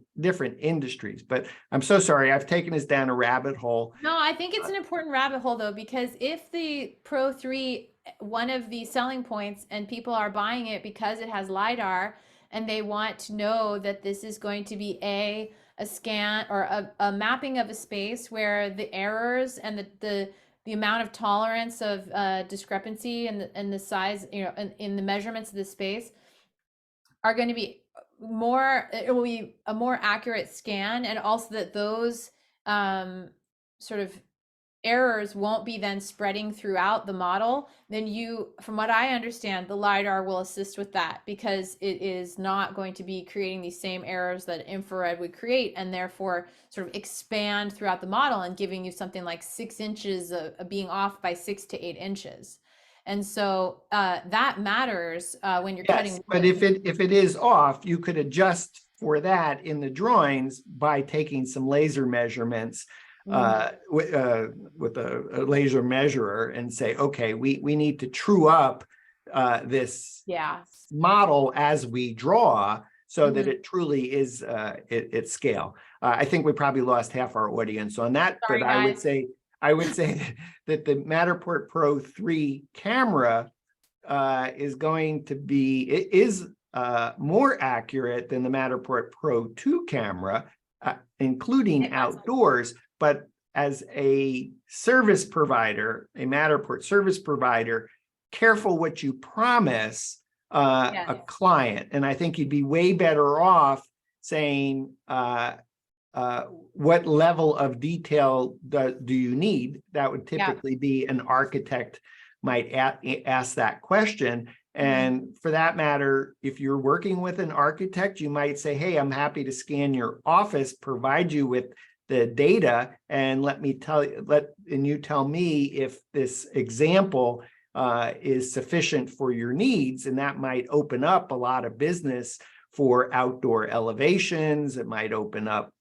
industries. But I'm so sorry, I've taken us down a rabbit hole. No, I think it's an important rabbit hole though, because if the Pro 3, one of the selling points, and people are buying it because it has LiDAR, and they want to know that this is going to be a scan or a mapping of a space where the errors and the amount of tolerance of discrepancy and the size, in the measurements of the space are going to be more, it will be a more accurate scan, and also that those sort of errors won't be then spreading throughout the model, then from what I understand, the LiDAR will assist with that, because it is not going to be creating these same errors that infrared would create, and therefore sort of expand throughout the model and giving you something like 6 inches of being off by 6 to 8 inches. And so that matters when you're cutting wood. But if it is off, you could adjust for that in the drawings by taking some laser measurements with a laser measurer, and say, okay, we need to true up this model as we draw, so that it truly is at scale. I think we probably lost half our audience on that. Sorry, but guys. I would say that the Matterport Pro 3 camera is going to be, more accurate than the Matterport Pro 2 camera, including outdoors. But as a service provider, a Matterport service provider, careful what you promise a client. And I think you'd be way better off saying, what level of detail do you need? That would typically be an architect might ask that question. And for that matter, if you're working with an architect, you might say, hey, I'm happy to scan your office, provide you with the data, and you tell me if this example is sufficient for your needs. And that might open up a lot of business for outdoor elevations. It might open up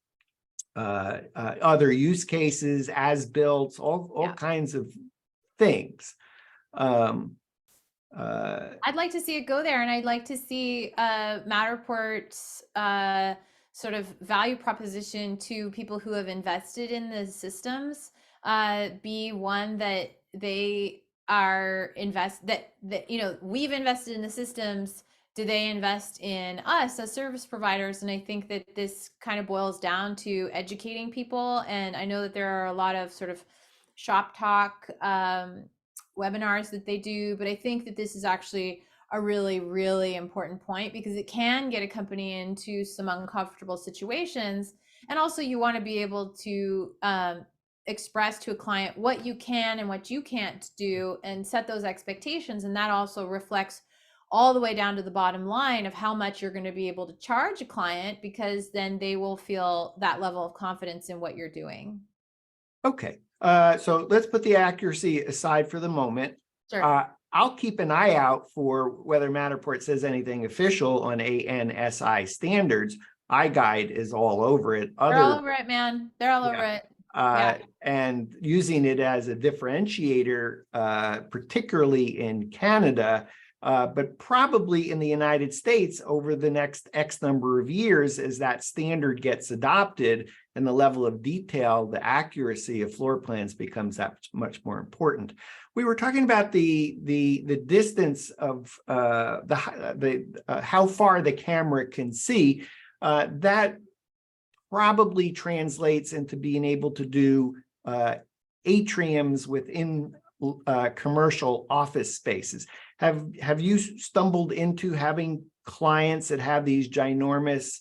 other use cases, as built, all kinds of things. I'd like to see it go there, and I'd like to see Matterport's sort of value proposition to people who have invested in the systems be one that they are we've invested in the systems. Do they invest in us as service providers? And I think that this kind of boils down to educating people. And I know that there are a lot of sort of shop talk webinars that they do, but I think that this is actually a really, really important point, because it can get a company into some uncomfortable situations. And also you want to be able to express to a client what you can and what you can't do, and set those expectations. And that also reflects all the way down to the bottom line of how much you're going to be able to charge a client, because then they will feel that level of confidence in what you're doing. Okay. So let's put the accuracy aside for the moment. Sure. I'll keep an eye out for whether Matterport says anything official on ANSI standards. iGuide is all over it. They're all over it, man. They're all over it. And using it as a differentiator, particularly in Canada, But probably in the United States over the next X number of years, as that standard gets adopted and the level of detail, the accuracy of floor plans becomes that much more important. We were talking about the distance of how far the camera can see. That probably translates into being able to do atriums within commercial office spaces. Have you stumbled into having clients that have these ginormous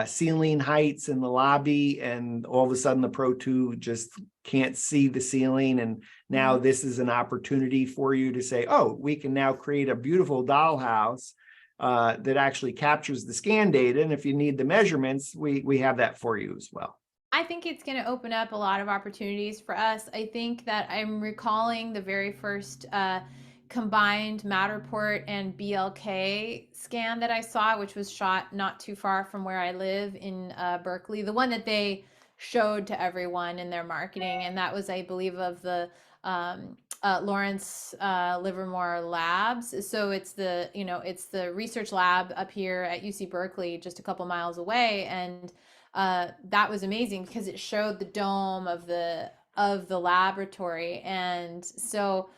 ceiling heights in the lobby, and all of a sudden the Pro 2 just can't see the ceiling, and now this is an opportunity for you to say, oh, we can now create a beautiful dollhouse that actually captures the scan data, and if you need the measurements, we have that for you as well. I think it's going to open up a lot of opportunities for us. I think that I'm recalling the very first combined Matterport and BLK scan that I saw, which was shot not too far from where I live in Berkeley, the one that they showed to everyone in their marketing. And that was, I believe, of the Lawrence Livermore Labs. So it's the, it's the research lab up here at UC Berkeley, just a couple miles away. And that was amazing because it showed the dome of the laboratory. And so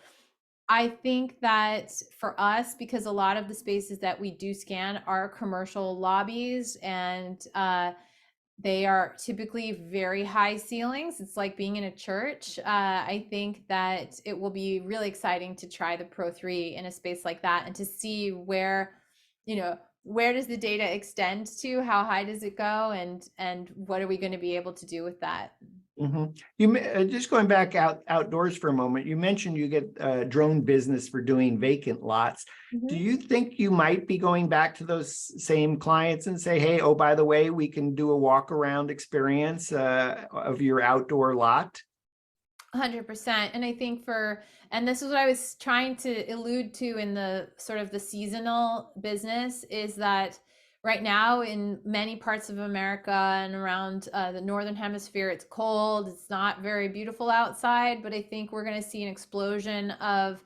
I think that for us, because a lot of the spaces that we do scan are commercial lobbies, and they are typically very high ceilings. It's like being in a church. I think that it will be really exciting to try the Pro 3 in a space like that, and to see where does the data extend to, how high does it go, and what are we going to be able to do with that? You just going back outdoors for a moment, you mentioned you get drone business for doing vacant lots. Do you think you might be going back to those same clients and say, hey, oh, by the way, we can do a walk around experience of your outdoor lot? 100%. And I think and this is what I was trying to allude to in the sort of the seasonal business, is that right now in many parts of America and around the Northern Hemisphere, it's cold. It's not very beautiful outside, but I think we're going to see an explosion of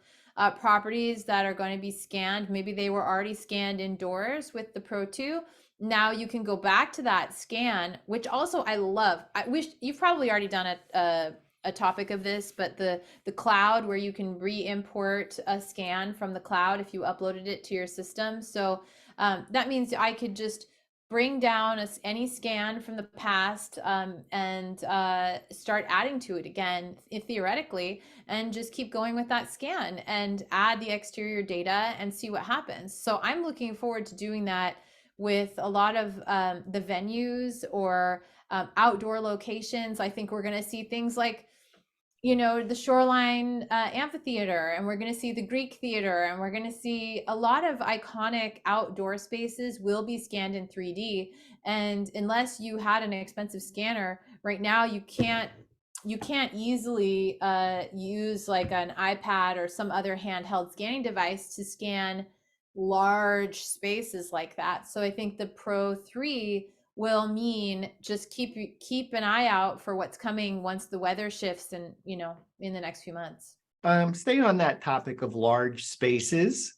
properties that are going to be scanned. Maybe they were already scanned indoors with the Pro 2. Now you can go back to that scan, which also I love. I wish you've probably already done a topic of this, but the cloud, where you can re-import a scan from the cloud if you uploaded it to your system. So that means I could just bring down any scan from the past and start adding to it again, theoretically, and just keep going with that scan and add the exterior data and see what happens. So I'm looking forward to doing that with a lot of the venues or outdoor locations. I think we're going to see things like the Shoreline Amphitheater, and we're going to see the Greek Theater, and we're going to see a lot of iconic outdoor spaces will be scanned in 3D. And unless you had an expensive scanner, right now you can't easily use like an iPad or some other handheld scanning device to scan large spaces like that. So I think the Pro 3 will mean just keep an eye out for what's coming once the weather shifts, and in the next few months. Staying on that topic of large spaces,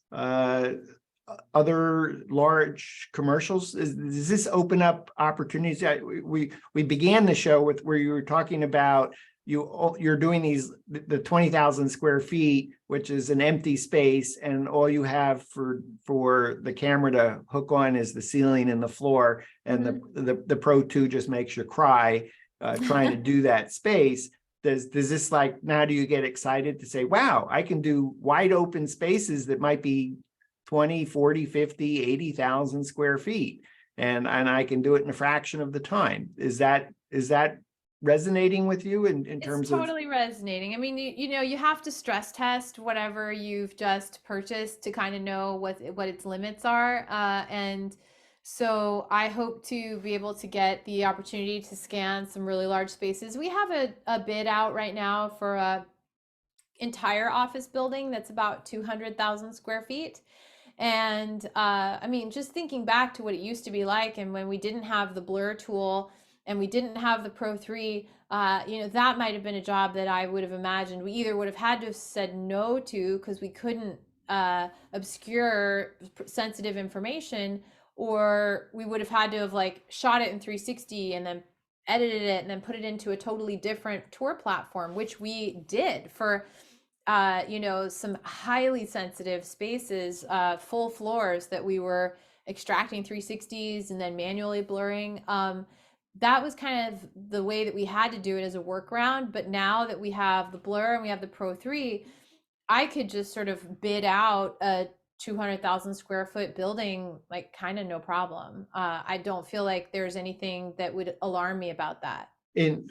other large commercials, does this open up opportunities? We began the show with where you were talking about you're doing the 20,000 square feet, which is an empty space, and all you have for the camera to hook on is the ceiling and the floor, and the Pro 2 just makes you cry trying to do that space. Does this, like, now do you get excited to say, wow, I can do wide open spaces that might be 20, 40, 50, 80,000 square feet, and I can do it in a fraction of the time? Is that resonating with you in terms of? It's totally resonating. I mean, you have to stress test whatever you've just purchased to kind of know what its limits are. And so I hope to be able to get the opportunity to scan some really large spaces. We have a bid out right now for a entire office building that's about 200,000 square feet. And I mean, just thinking back to what it used to be like, and when we didn't have the blur tool and we didn't have the Pro 3, that might have been a job that I would have imagined we either would have had to have said no to because we couldn't obscure sensitive information, or we would have had to have like shot it in 360 and then edited it and then put it into a totally different tour platform, which we did for some highly sensitive spaces, full floors that we were extracting 360s and then manually blurring. That was kind of the way that we had to do it as a workaround. But now that we have the blur and we have the Pro 3, I could just sort of bid out a 200,000 square foot building, like kind of no problem. I don't feel like there's anything that would alarm me about that.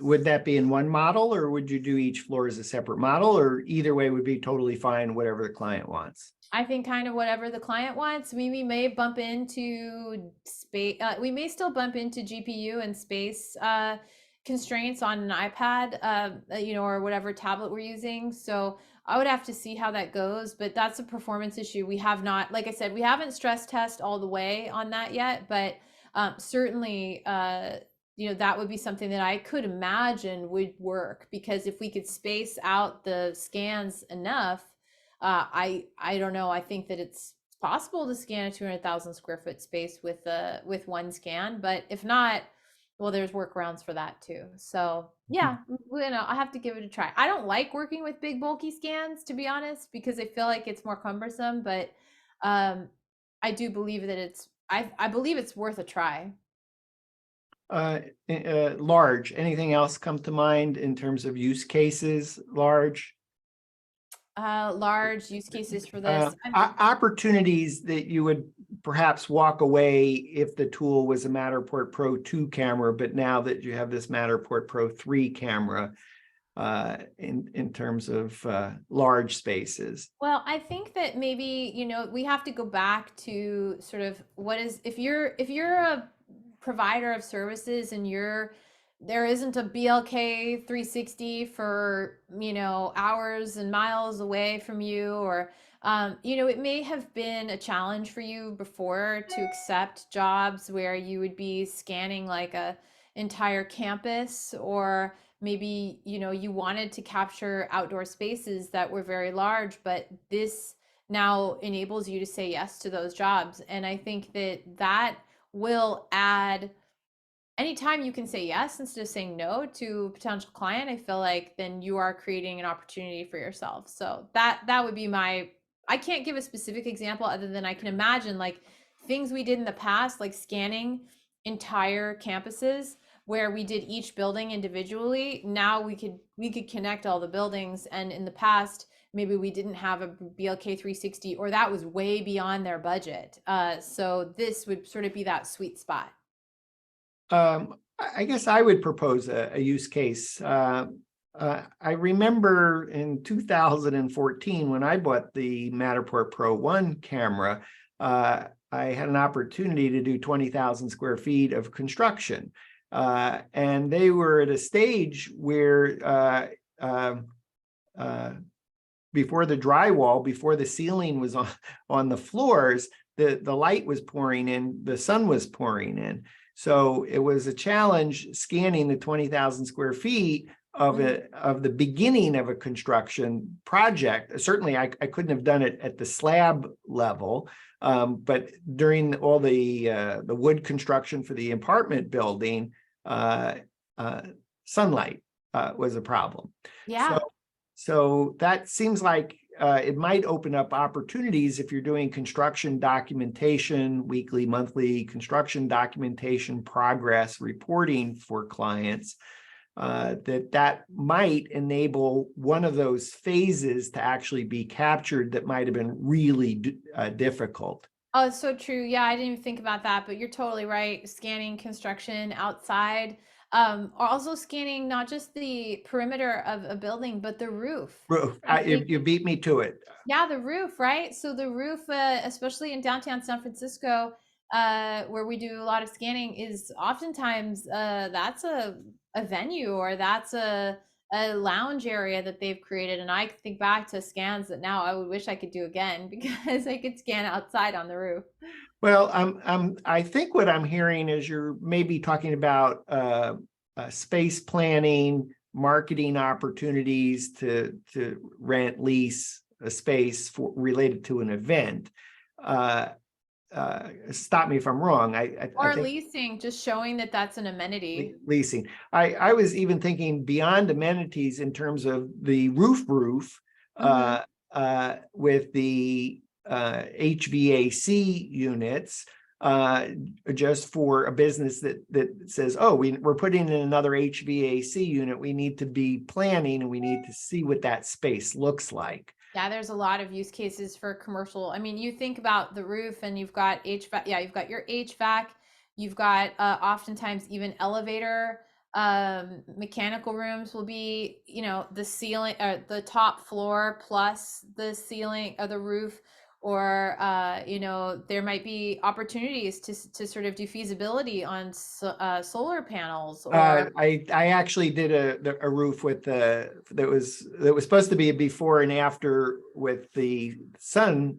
Would that be in one model, or would you do each floor as a separate model, or either way would be totally fine, whatever the client wants? I think kind of whatever the client wants. We may bump into space. We may still bump into GPU and space constraints on an iPad, or whatever tablet we're using. So I would have to see how that goes, but that's a performance issue. We have not, like I said, we haven't stress test all the way on that yet, but certainly, that would be something that I could imagine would work, because if we could space out the scans enough, I don't know. I think that it's possible to scan a 200,000 square foot space with one scan, but if not, well, there's workarounds for that too. So yeah, I have to give it a try. I don't like working with big bulky scans, to be honest, because I feel like it's more cumbersome, but I do believe that I believe it's worth a try. Large, anything else come to mind in terms of use cases? Large Use cases for this. opportunities that you would perhaps walk away if the tool was a Matterport Pro 2 camera, but now that you have this Matterport Pro 3 camera, in terms of large spaces? Well, I think that maybe, we have to go back to sort of what is, if you're a provider of services and there isn't a BLK 360 for, hours and miles away from you, or, it may have been a challenge for you before to accept jobs where you would be scanning like a entire campus, or maybe, you wanted to capture outdoor spaces that were very large, but this now enables you to say yes to those jobs. And I think that will add, anytime you can say yes instead of saying no to a potential client, I feel like then you are creating an opportunity for yourself. So that would be I can't give a specific example other than I can imagine like things we did in the past, like scanning entire campuses where we did each building individually. Now we could connect all the buildings, and in the past maybe we didn't have a BLK 360, or that was way beyond their budget. So this would sort of be that sweet spot. I guess I would propose a use case. I remember in 2014 when I bought the Matterport Pro 1 camera, I had an opportunity to do 20,000 square feet of construction. And they were at a stage where before the drywall, before the ceiling was on the floors, the light was pouring in, the sun was pouring in. So it was a challenge scanning the 20,000 square feet of the beginning of a construction project. Certainly, I couldn't have done it at the slab level, but during all the wood construction for the apartment building, sunlight was a problem. Yeah. So that seems like it might open up opportunities if you're doing construction documentation, weekly, monthly construction documentation, progress reporting for clients, that might enable one of those phases to actually be captured that might have been really difficult. Oh, it's so true. Yeah, I didn't even think about that, but you're totally right. Scanning construction outside, also scanning not just the perimeter of a building, but the roof. You beat me to it. Yeah, the roof, right? So the roof, especially in downtown San Francisco, where we do a lot of scanning, is oftentimes that's a venue, or that's a lounge area that they've created. And I think back to scans that now I would wish I could do again, because I could scan outside on the roof. Well, I think what I'm hearing is you're maybe talking about space planning, marketing opportunities to rent, lease, a space related to an event. Stop me if I'm wrong. Or I think leasing, just showing that that's an amenity. leasing. I was even thinking beyond amenities in terms of the roof, with the HVAC units, just for a business that says, oh, we're putting in another HVAC unit. We need to be planning and we need to see what that space looks like. Yeah, there's a lot of use cases for commercial. I mean, you think about the roof and you've got HVAC. Yeah, you've got your HVAC. You've got oftentimes even elevator. Mechanical rooms will be, the ceiling, the top floor plus the ceiling or the roof, or there might be opportunities to sort of do feasibility on solar panels. Or I actually did a roof with that was supposed to be a before and after with the sun,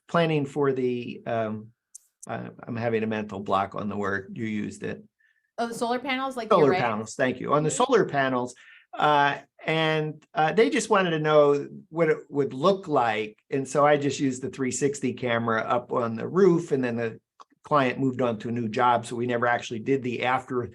planning for the I'm having a mental block on the word you used it. Oh, the solar panels, like Solar panels, thank you. On the solar panels, and they just wanted to know what it would look like. And so I just used the 360 camera up on the roof, and then the client moved on to a new job. So we never actually did the after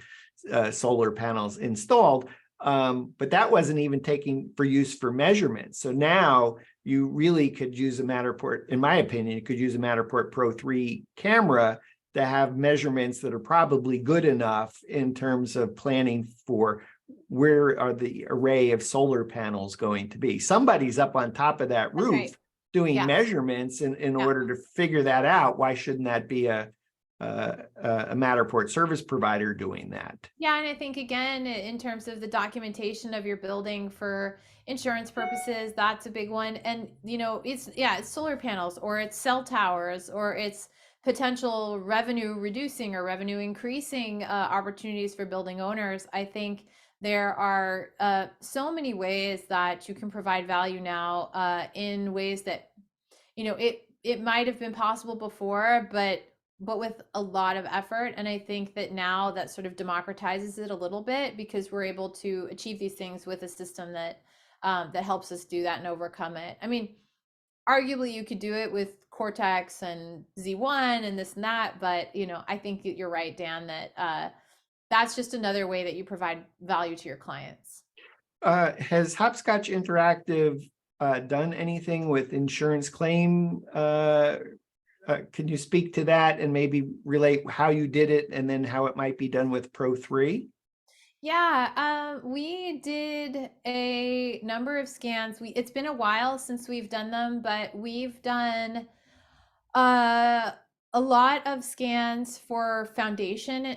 solar panels installed. But that wasn't even taking for use for measurements. So now you really could use a Matterport, in my opinion, you could use a Matterport Pro3 camera to have measurements that are probably good enough in terms of planning for where are the array of solar panels going to be. Somebody's up on top of that roof doing measurements in order to figure that out. Why shouldn't that be a Matterport service provider doing that? Yeah, and I think again, in terms of the documentation of your building for insurance purposes, that's a big one. And it's solar panels, or it's cell towers, or it's potential revenue reducing or revenue increasing opportunities for building owners. I think there are so many ways that you can provide value now, in ways that it might have been possible before, but with a lot of effort. And I think that now that sort of democratizes it a little bit, because we're able to achieve these things with a system that that helps us do that and overcome it. I mean, arguably you could do it with Cortex and Z1 and this and that, but I think that you're right, Dan, that that's just another way that you provide value to your clients. Has Hopscotch Interactive done anything with insurance claim? Can you speak to that and maybe relate how you did it and then how it might be done with Pro3? Yeah, we did a number of scans. It's been a while since we've done them, but we've done a lot of scans for foundations.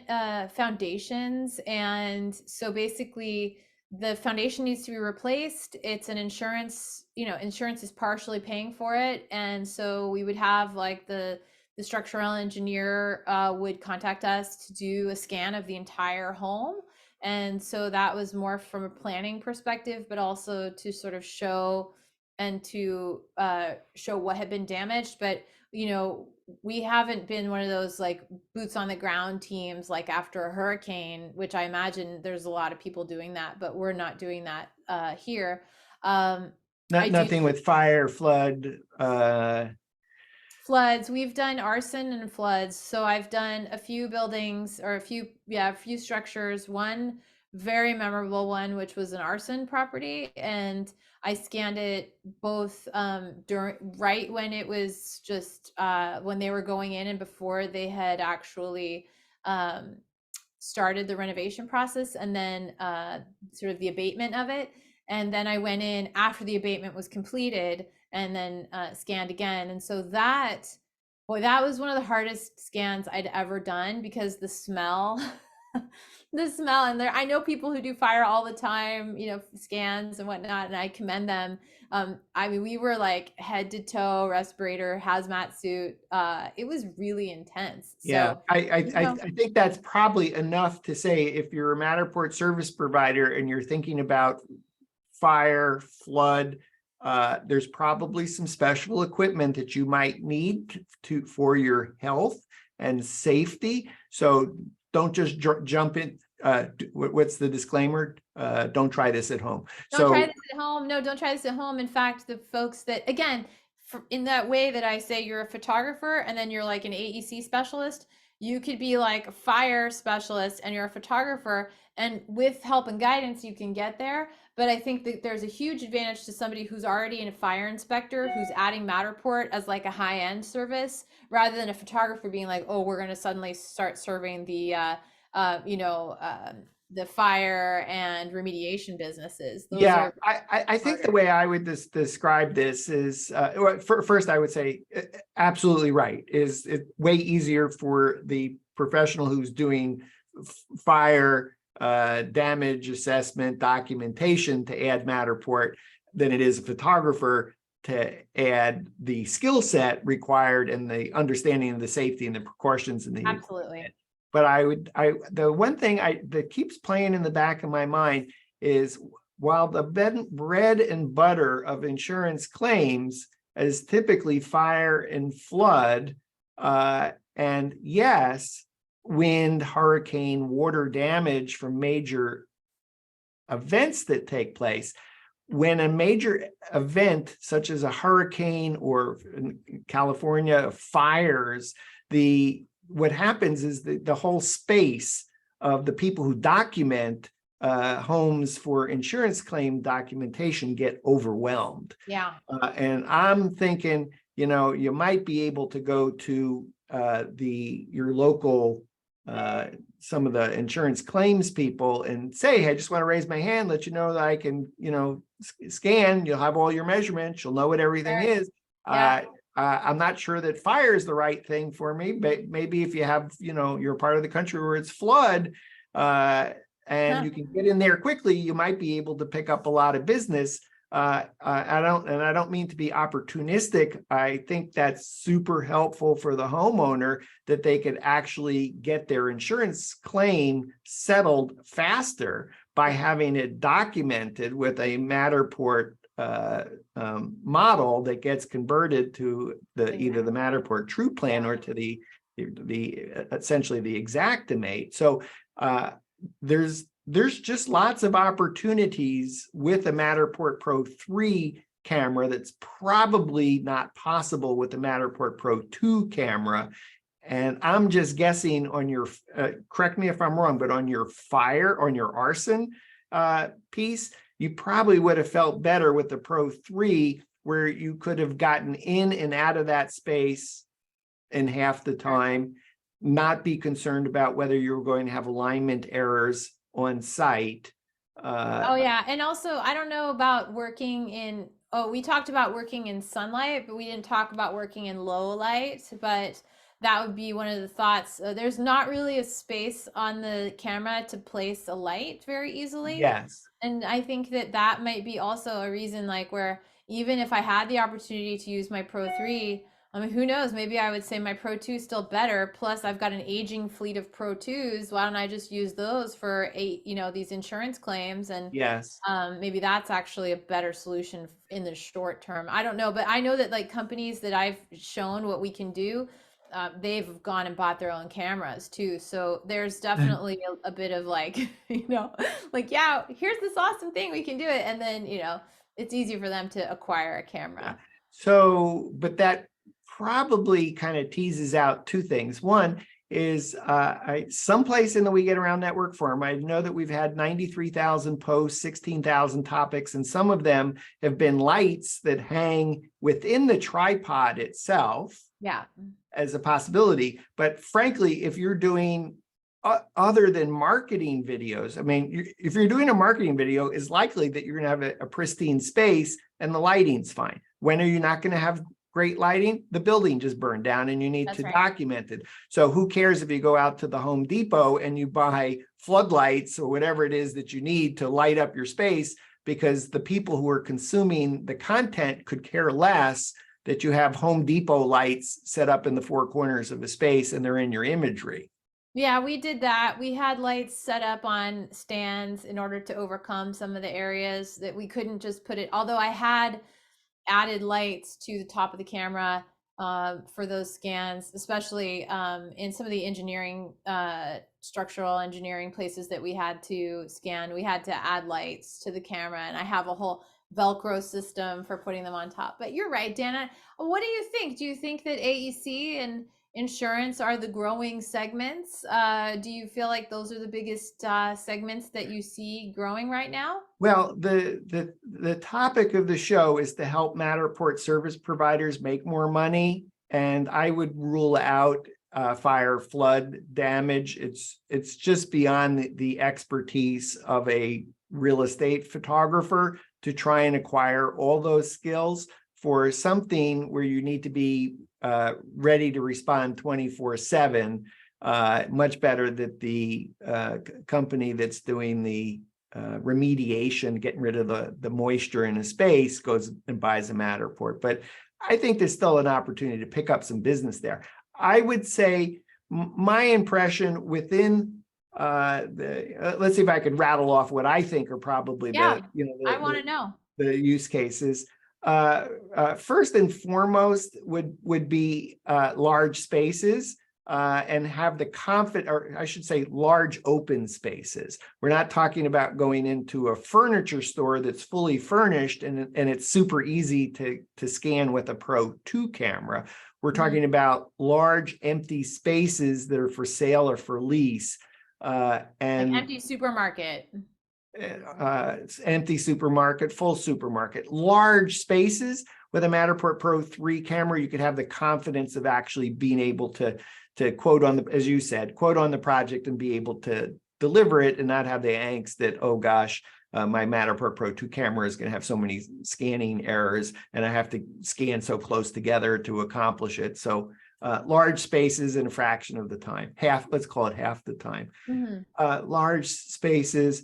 And so basically the foundation needs to be replaced. It's an insurance, insurance is partially paying for it. And so we would have like the structural engineer would contact us to do a scan of the entire home. And so that was more from a planning perspective, but also to sort of show what had been damaged. But we haven't been one of those like boots on the ground teams like after a hurricane, which I imagine there's a lot of people doing that, but we're not doing that here. Nothing with fire, flood. Floods. We've done arson and floods. So I've done a few buildings, or a few structures. One very memorable one, which was an arson property, and I scanned it both right when it was just when they were going in and before they had actually started the renovation process, and then sort of the abatement of it. And then I went in after the abatement was completed and then scanned again. And so that was one of the hardest scans I'd ever done, because the smell, and I know people who do fire all the time, scans and whatnot, and I commend them. I mean, we were like head to toe, respirator, hazmat suit. It was really intense. Yeah, so, I think that's probably enough to say, if you're a Matterport service provider and you're thinking about fire, flood, there's probably some special equipment that you might need for your health and safety. So don't just jump in. what's the disclaimer? Don't try this at home. Don't try So this at home. No, don't try this at home. In fact, the folks that, again, in that way that I say you're a photographer and then you're like an AEC specialist, you could be like a fire specialist and you're a photographer. And with help and guidance, you can get there. But I think that there's a huge advantage to somebody who's already a fire inspector who's adding Matterport as like a high-end service rather than a photographer being like, oh, we're going to suddenly start serving the, you know, the fire and remediation businesses. Those yeah, are I think the harder. way I would describe this is, well, first I would say absolutely right. Is it way easier for the professional who's doing fire damage assessment documentation to add Matterport than it is a photographer to add the skill set required and the understanding of the safety and the precautions and the Absolutely. But the one thing that keeps playing in the back of my mind is, while the bread and butter of insurance claims is typically fire and flood, and yes, wind, hurricane, water damage from major events that take place. When a major event such as a hurricane, or in California fires, what happens is the whole space of the people who document homes for insurance claim documentation get overwhelmed. Yeah. And I'm thinking, you might be able to go to your local some of the insurance claims people and say, hey, I just want to raise my hand, let you know that I can, scan. You'll have all your measurements. You'll know what everything is. Yeah. I'm not sure that fire is the right thing for me, but maybe if you have, you're part of the country where it's flood, and you can get in there quickly, you might be able to pick up a lot of business. I don't mean to be opportunistic. I think that's super helpful for the homeowner, that they could actually get their insurance claim settled faster by having it documented with a Matterport model that gets converted to either the Matterport True Plan or to the essentially the Xactimate. So there's just lots of opportunities with the Matterport Pro3 camera that's probably not possible with the Matterport Pro2 camera. And I'm just guessing on your, correct me if I'm wrong, but on your arson piece, you probably would have felt better with the Pro3, where you could have gotten in and out of that space in half the time, not be concerned about whether you were going to have alignment errors on site. Oh yeah. And also, I don't know about working in, we talked about working in sunlight, but we didn't talk about working in low light, but that would be one of the thoughts. There's not really a space on the camera to place a light very easily. Yes. And I think that might be also a reason, like, where even if I had the opportunity to use my Pro 3, I mean, who knows? Maybe I would say my Pro 2 is still better. Plus, I've got an aging fleet of Pro 2s. Why don't I just use those for these insurance claims? And Yes. maybe that's actually a better solution in the short term. I don't know, but I know that like companies that I've shown what we can do, they've gone and bought their own cameras too. So there's definitely a bit of like, like, yeah, here's this awesome thing, we can do it. And then, it's easy for them to acquire a camera. Yeah. So, but that probably kind of teases out two things. One is someplace in the We Get Around Network forum, I know that we've had 93,000 posts, 16,000 topics, and some of them have been lights that hang within the tripod itself. Yeah. As a possibility. But frankly, if you're doing other than marketing videos, I mean, if you're doing a marketing video, it's likely that you're going to have a pristine space and the lighting's fine. When are you not going to have great lighting? The building just burned down and you need to document it. So who cares if you go out to the Home Depot and you buy floodlights or whatever it is that you need to light up your space, because the people who are consuming the content could care less that you have Home Depot lights set up in the four corners of a space and they're in your imagery. Yeah, we did that. We had lights set up on stands in order to overcome some of the areas that we couldn't just put it. Although I had added lights to the top of the camera for those scans, especially in some of the engineering, structural engineering places that we had to scan. We had to add lights to the camera, and I have a whole Velcro system for putting them on top. But you're right, Dana. What do you think? Do you think that AEC and insurance are the growing segments? Do you feel like those are the biggest segments that you see growing right now? Well, the topic of the show is to help Matterport service providers make more money, and I would rule out fire, flood damage. It's just beyond the expertise of a real estate photographer to try and acquire all those skills for something where you need to be ready to respond 24/7. Much better that the company that's doing the remediation, getting rid of the moisture in a space, goes and buys a Matterport. But I think there's still an opportunity to pick up some business there. I would say my impression within let's see if I could rattle off what I think are probably I want to know the use cases. First and foremost would be large spaces. And have the or I should say large open spaces. We're not talking about going into a furniture store that's fully furnished and it's super easy to scan with a Pro2 camera. We're talking about large empty spaces that are for sale or for lease. And like empty supermarket. Empty supermarket, full supermarket, large spaces. With a Matterport Pro3 camera, you could have the confidence of actually being able to quote on the, as you said, quote on the project and be able to deliver it and not have the angst that, oh gosh, my Matterport Pro2 camera is going to have so many scanning errors and I have to scan so close together to accomplish it. So large spaces in a fraction of the time, let's call it half the time. Large spaces,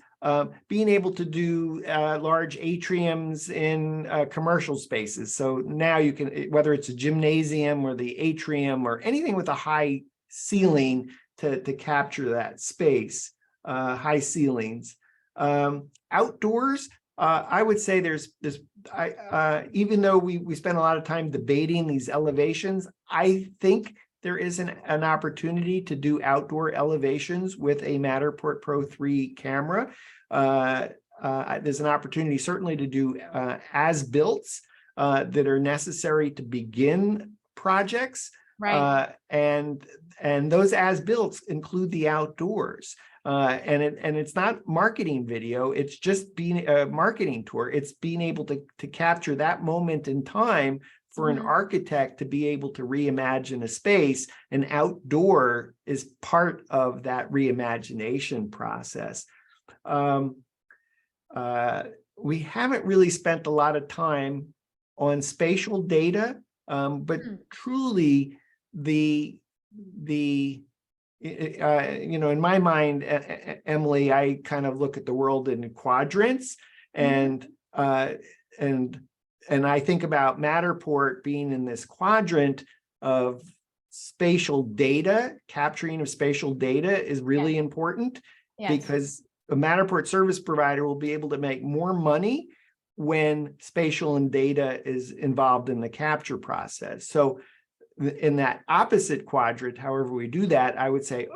being able to do large atriums in commercial spaces. So now you can, whether it's a gymnasium or the atrium or anything with a high ceiling to capture that space, high ceilings. Outdoors, I would say there's this, even though we spend a lot of time debating these elevations, I think there is an opportunity to do outdoor elevations with a Matterport Pro3 camera. There's an opportunity certainly to do as-builts that are necessary to begin projects. Right. And those as-builts include the outdoors. And it's not marketing video, it's just being a marketing tour. It's being able to capture that moment in time for an architect to be able to reimagine a space. And outdoor is part of that reimagination process. We haven't really spent a lot of time on spatial data, but truly in my mind, Emily, I kind of look at the world in quadrants, and I think about Matterport being in this quadrant of spatial data. Capturing of spatial data is really important because a Matterport service provider will be able to make more money when spatial and data is involved in the capture process. So in that opposite quadrant, however we do that, I would say,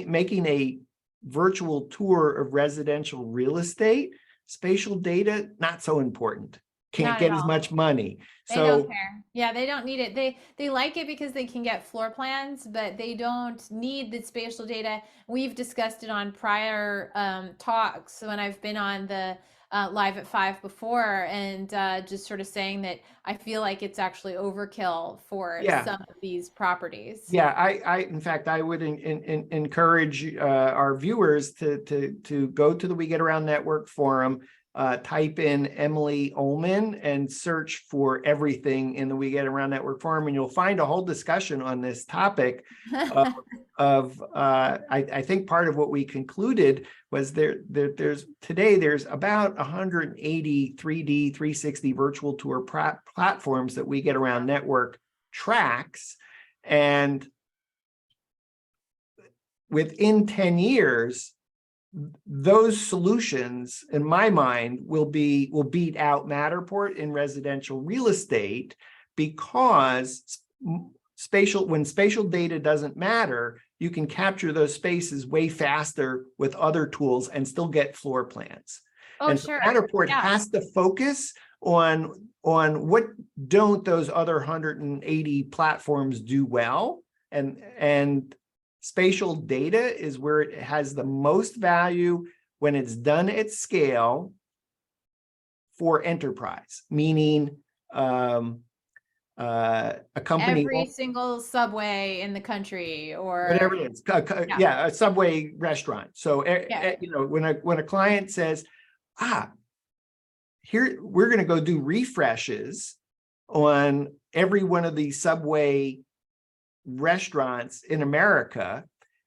making a virtual tour of residential real estate, spatial data, not so important. Can't get as much money. They don't care. Yeah, they don't need it. They like it because they can get floor plans, but they don't need the spatial data. We've discussed it on prior talks when I've been on the Live at 5 before, and just sort of saying that I feel like it's actually overkill for some of these properties. Yeah, I in fact, I would encourage our viewers to go to the We Get Around Network forum, type in Emily Olman and search for everything in the We Get Around Network forum, and you'll find a whole discussion on this topic I think part of what we concluded was there's about 180 3D 360 virtual tour platforms that We Get Around Network tracks, and within 10 years those solutions, in my mind, will beat out Matterport in residential real estate, because when spatial data doesn't matter, you can capture those spaces way faster with other tools and still get floor plans. Oh, And so sure. Matterport Yeah. has to focus on what don't those other 180 platforms do well, and spatial data is where it has the most value when it's done at scale for enterprise, meaning a company, Every single subway in the country, or whatever it is, a Subway restaurant. So you know, when a client says, here we're going to go do refreshes on every one of these Subway restaurants in America,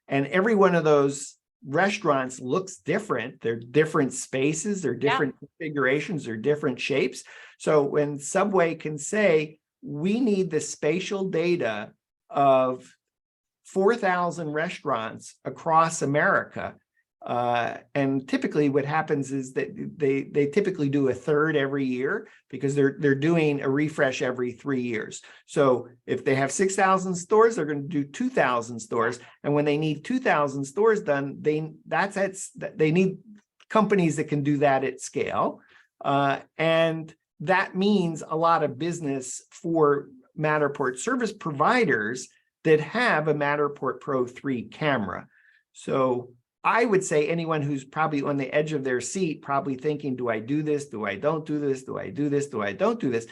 and every one of those restaurants looks different. They're different spaces, they're different configurations, they're different shapes. So when Subway can say, we need the spatial data of 4,000 restaurants across America, and typically what happens is that they typically do a third every year, because they're doing a refresh every 3 years. So if they have 6,000 stores, they're going to do 2,000 stores. And when they need 2,000 stores done, they need companies that can do that at scale. And that means a lot of business for Matterport service providers that have a Matterport Pro3 camera. So I would say anyone who's probably on the edge of their seat, probably thinking, do I do this? Do I don't do this? Do I do this? Do I don't do this?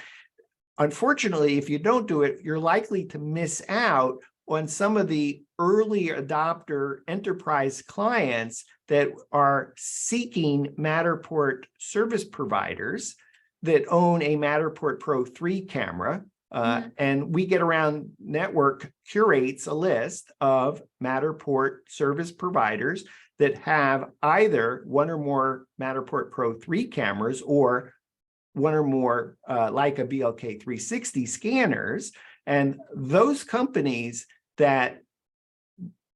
Unfortunately, if you don't do it, you're likely to miss out on some of the early adopter enterprise clients that are seeking Matterport service providers that own a Matterport Pro3 camera. And We Get Around Network curates a list of Matterport service providers that have either one or more Matterport Pro3 cameras or one or more Leica BLK 360 scanners. And those companies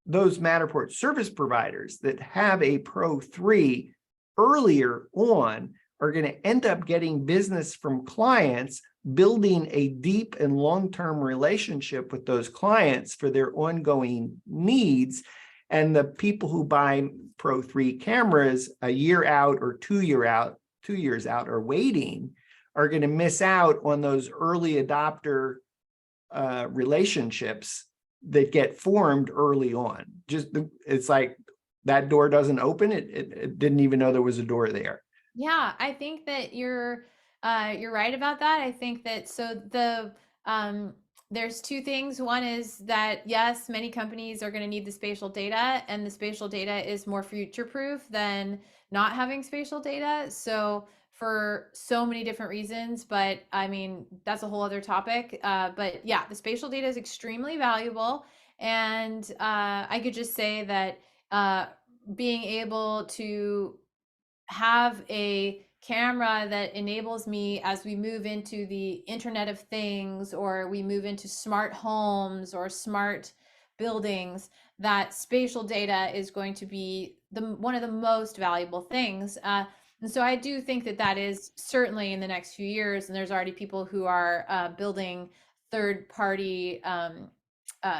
those Matterport service providers that have a Pro3 earlier on are going to end up getting business from clients, building a deep and long-term relationship with those clients for their ongoing needs. And the people who buy Pro3 cameras a year out or 2 years out are waiting, are going to miss out on those early adopter relationships that get formed early on. It's like that door doesn't open, it didn't even know there was a door there. Yeah, I think that you're right about that. I think that there's two things. One is that yes, many companies are going to need the spatial data, and the spatial data is more future proof than not having spatial data. So for so many different reasons, but I mean, that's a whole other topic. But yeah, the spatial data is extremely valuable. And I could just say that being able to have a camera that enables me as we move into the Internet of Things, or we move into smart homes or smart buildings, that spatial data is going to be one of the most valuable things. And so I do think that is certainly in the next few years, and there's already people who are building third-party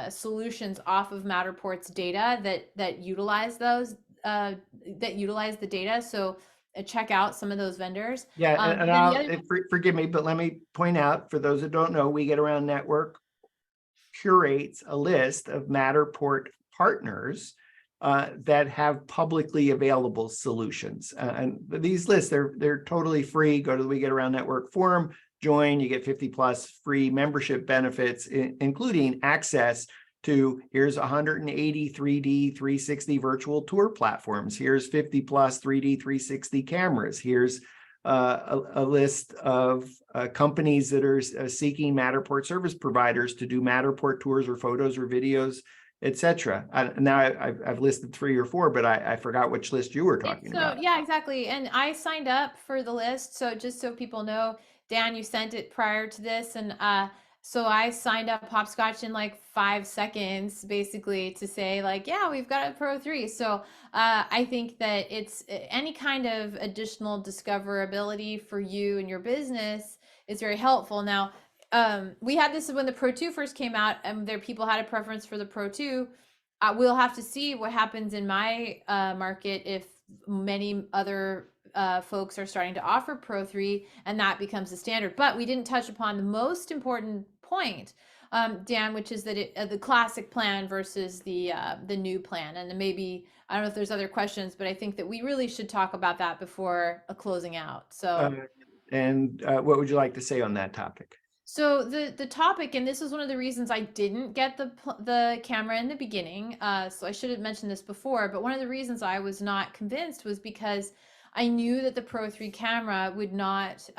solutions off of Matterport's data that utilize those that utilize the data. So check out some of those vendors. Yeah, and forgive me, but let me point out, for those that don't know, We Get Around Network curates a list of Matterport partners that have publicly available solutions. And these lists, they're totally free. Go to the We Get Around Network forum, join, you get 50 plus free membership benefits, including access to, here's 180 3D 360 virtual tour platforms. Here's 50 plus 3D 360 cameras. Here's a list of companies that are seeking Matterport service providers to do Matterport tours or photos or videos, etc. Now I've listed 3 or 4, but I forgot which list you were talking about. Yeah, exactly. And I signed up for the list. So just so people know, Dan, you sent it prior to this. And so I signed up Hopscotch in like 5 seconds, basically, to say like, yeah, we've got a Pro3. So I think that it's any kind of additional discoverability for you and your business is very helpful. Now, we had this when the Pro 2 first came out, and there people had a preference for the Pro 2. We'll have to see what happens in my market if many other folks are starting to offer Pro 3 and that becomes the standard. But we didn't touch upon the most important point, Dan, which is that the classic plan versus the new plan. And then maybe, I don't know if there's other questions, but I think that we really should talk about that before closing out. So. What would you like to say on that topic? So the topic, and this is one of the reasons I didn't get the camera in the beginning. So I should have mentioned this before, but one of the reasons I was not convinced was because I knew that the Pro 3 camera would not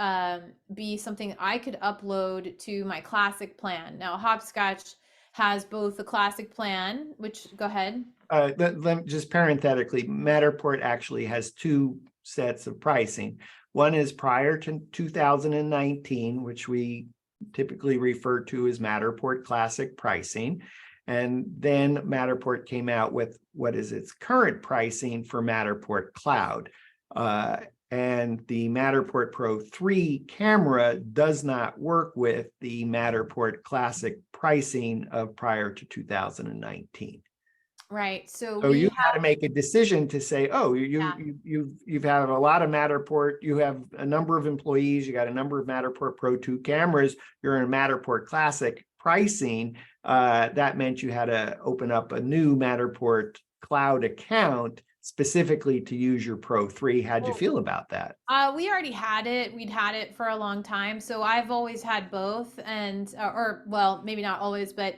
be something I could upload to my classic plan. Now, Hopscotch has both the classic plan, which, go ahead. Just parenthetically, Matterport actually has two sets of pricing. One is prior to 2019, which we typically refer to as Matterport Classic pricing. And then Matterport came out with what is its current pricing for Matterport Cloud. And the Matterport Pro 3 camera does not work with the Matterport Classic pricing of prior to 2019. Right. So you had to make a decision to say, oh, you've had a lot of Matterport, you have a number of employees, you got a number of Matterport Pro 2 cameras, you're in a Matterport Classic pricing. That meant you had to open up a new Matterport Cloud account specifically to use your Pro 3. How'd you feel about that? We already had it. We'd had it for a long time. So I've always had both, and or well, maybe not always, but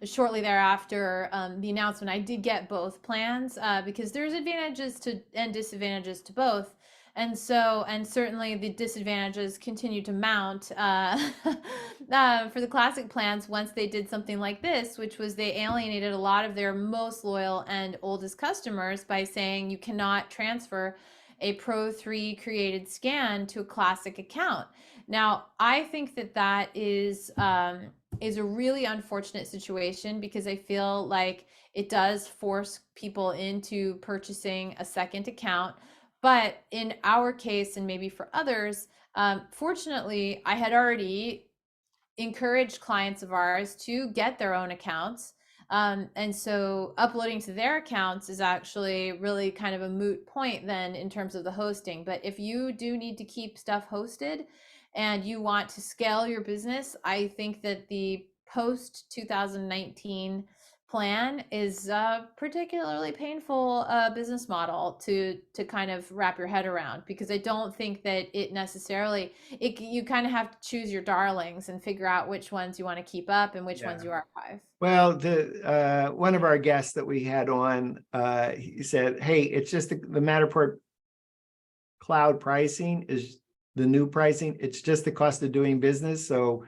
shortly thereafter, the announcement, I did get both plans because there's advantages to and disadvantages to both. And so, and certainly the disadvantages continue to mount for the classic plans once they did something like this, which was they alienated a lot of their most loyal and oldest customers by saying you cannot transfer a Pro 3 created scan to a classic account. Now, I think that that is a really unfortunate situation because I feel like it does force people into purchasing a second account. But in our case, and maybe for others, fortunately, I had already encouraged clients of ours to get their own accounts. And so uploading to their accounts is actually really kind of a moot point then in terms of the hosting. But if you do need to keep stuff hosted and you want to scale your business, I think that the post 2019 plan is a particularly painful business model to kind of wrap your head around, because I don't think that it necessarily, you kind of have to choose your darlings and figure out which ones you want to keep up and which ones you archive. Well, the one of our guests that we had on, he said, hey, it's just the Matterport Cloud pricing is the new pricing. It's just the cost of doing business. So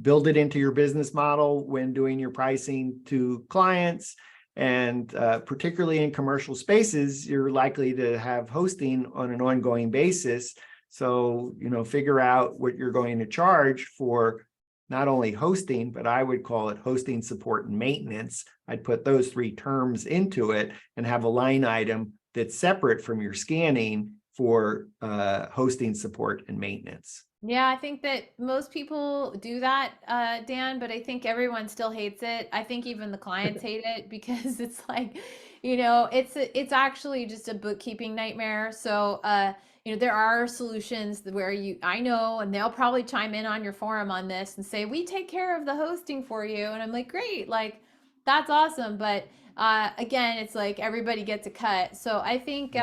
build it into your business model when doing your pricing to clients. And particularly in commercial spaces, you're likely to have hosting on an ongoing basis. So, figure out what you're going to charge for not only hosting, but I would call it hosting, support, and maintenance. I'd put those three terms into it and have a line item that's separate from your scanning for hosting, support, and maintenance. Yeah, I think that most people do that, Dan, but I think everyone still hates it. I think even the clients hate it because it's like, it's actually just a bookkeeping nightmare. So, there are solutions where I know, and they'll probably chime in on your forum on this and say, we take care of the hosting for you. And I'm like, great, like, that's awesome. But again, it's like everybody gets a cut. So I think,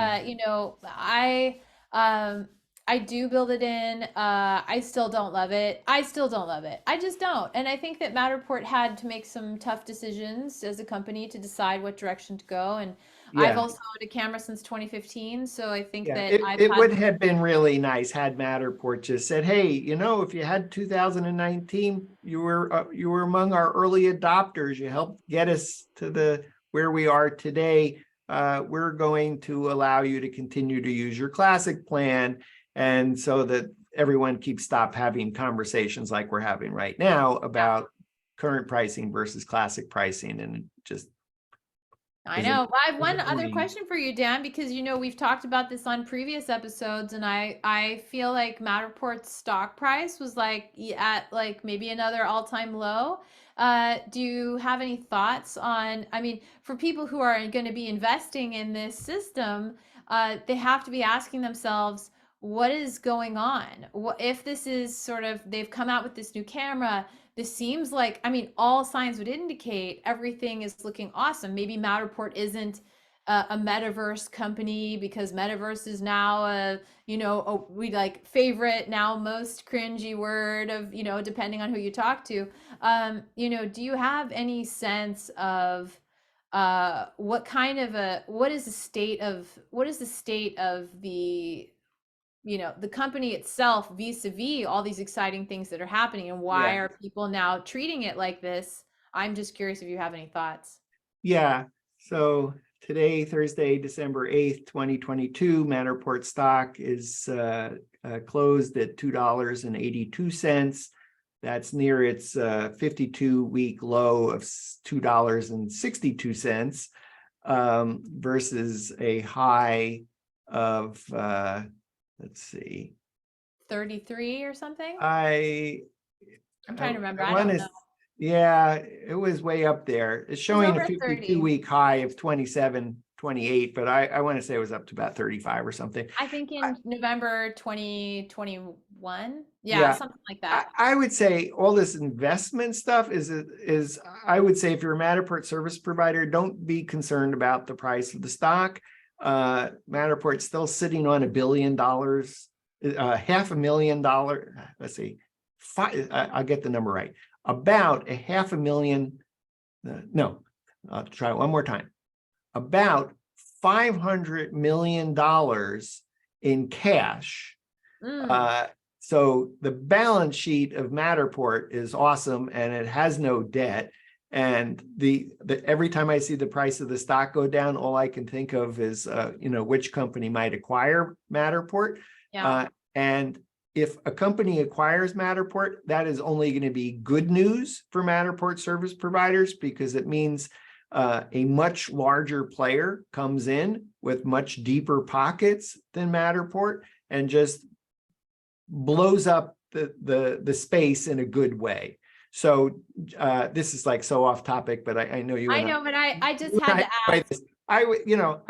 I do build it in. I still don't love it. I just don't. And I think that Matterport had to make some tough decisions as a company to decide what direction to go. And I've also owned a camera since 2015. So I think that it would have been really nice had Matterport just said, hey, if you had 2019, you were among our early adopters. You helped get us to where we are today. We're going to allow you to continue to use your classic plan. And so that everyone stop having conversations like we're having right now about current pricing versus classic pricing, and just I Is it? know. Well, I have Is one it other only? question for you, Dan, because we've talked about this on previous episodes, and I feel like Matterport's stock price was like at like maybe another all-time low. Do you have any thoughts on, I mean, for people who are going to be investing in this system, they have to be asking themselves, what is going on? What if this is sort of they've come out with this new camera? This seems like, I mean, all signs would indicate everything is looking awesome. Maybe Matterport isn't a metaverse company because metaverse is now we like favorite now most cringy word of, depending on who you talk to. Do you have any sense of what is the state of the company itself vis-a-vis all these exciting things that are happening, and why Yeah. are people now treating it like this? I'm just curious if you have any thoughts. Yeah. So today, Thursday, December 8th, 2022, Matterport stock is closed at $2.82. That's near its 52-week low of $2.62, versus a high of, let's see, 33 or something? I I'm trying to remember. I want don't to, know. yeah, it was way up there. It's It was showing a over 30. 52-week high of 27.28, but I want to say it was up to about 35 or something. I think I- in November 2021. Yeah, Yeah, something like that. I would say all this investment stuff is I would say if you're a Matterport service provider, don't be concerned about the price of the stock. Matterport's still sitting on $1 billion, $500,000. Let's see, I'll get the number right. About $500,000. No, I'll try it one more time. About $500 million in cash. Mm. So the balance sheet of Matterport is awesome, and it has no debt. And the every time I see the price of the stock go down, all I can think of is which company might acquire Matterport. Yeah. And if a company acquires Matterport, that is only going to be good news for Matterport service providers, because it means a much larger player comes in with much deeper pockets than Matterport and just blows up the space in a good way. So this is like so off topic, but I know you I and know, but I just you and had to ask. I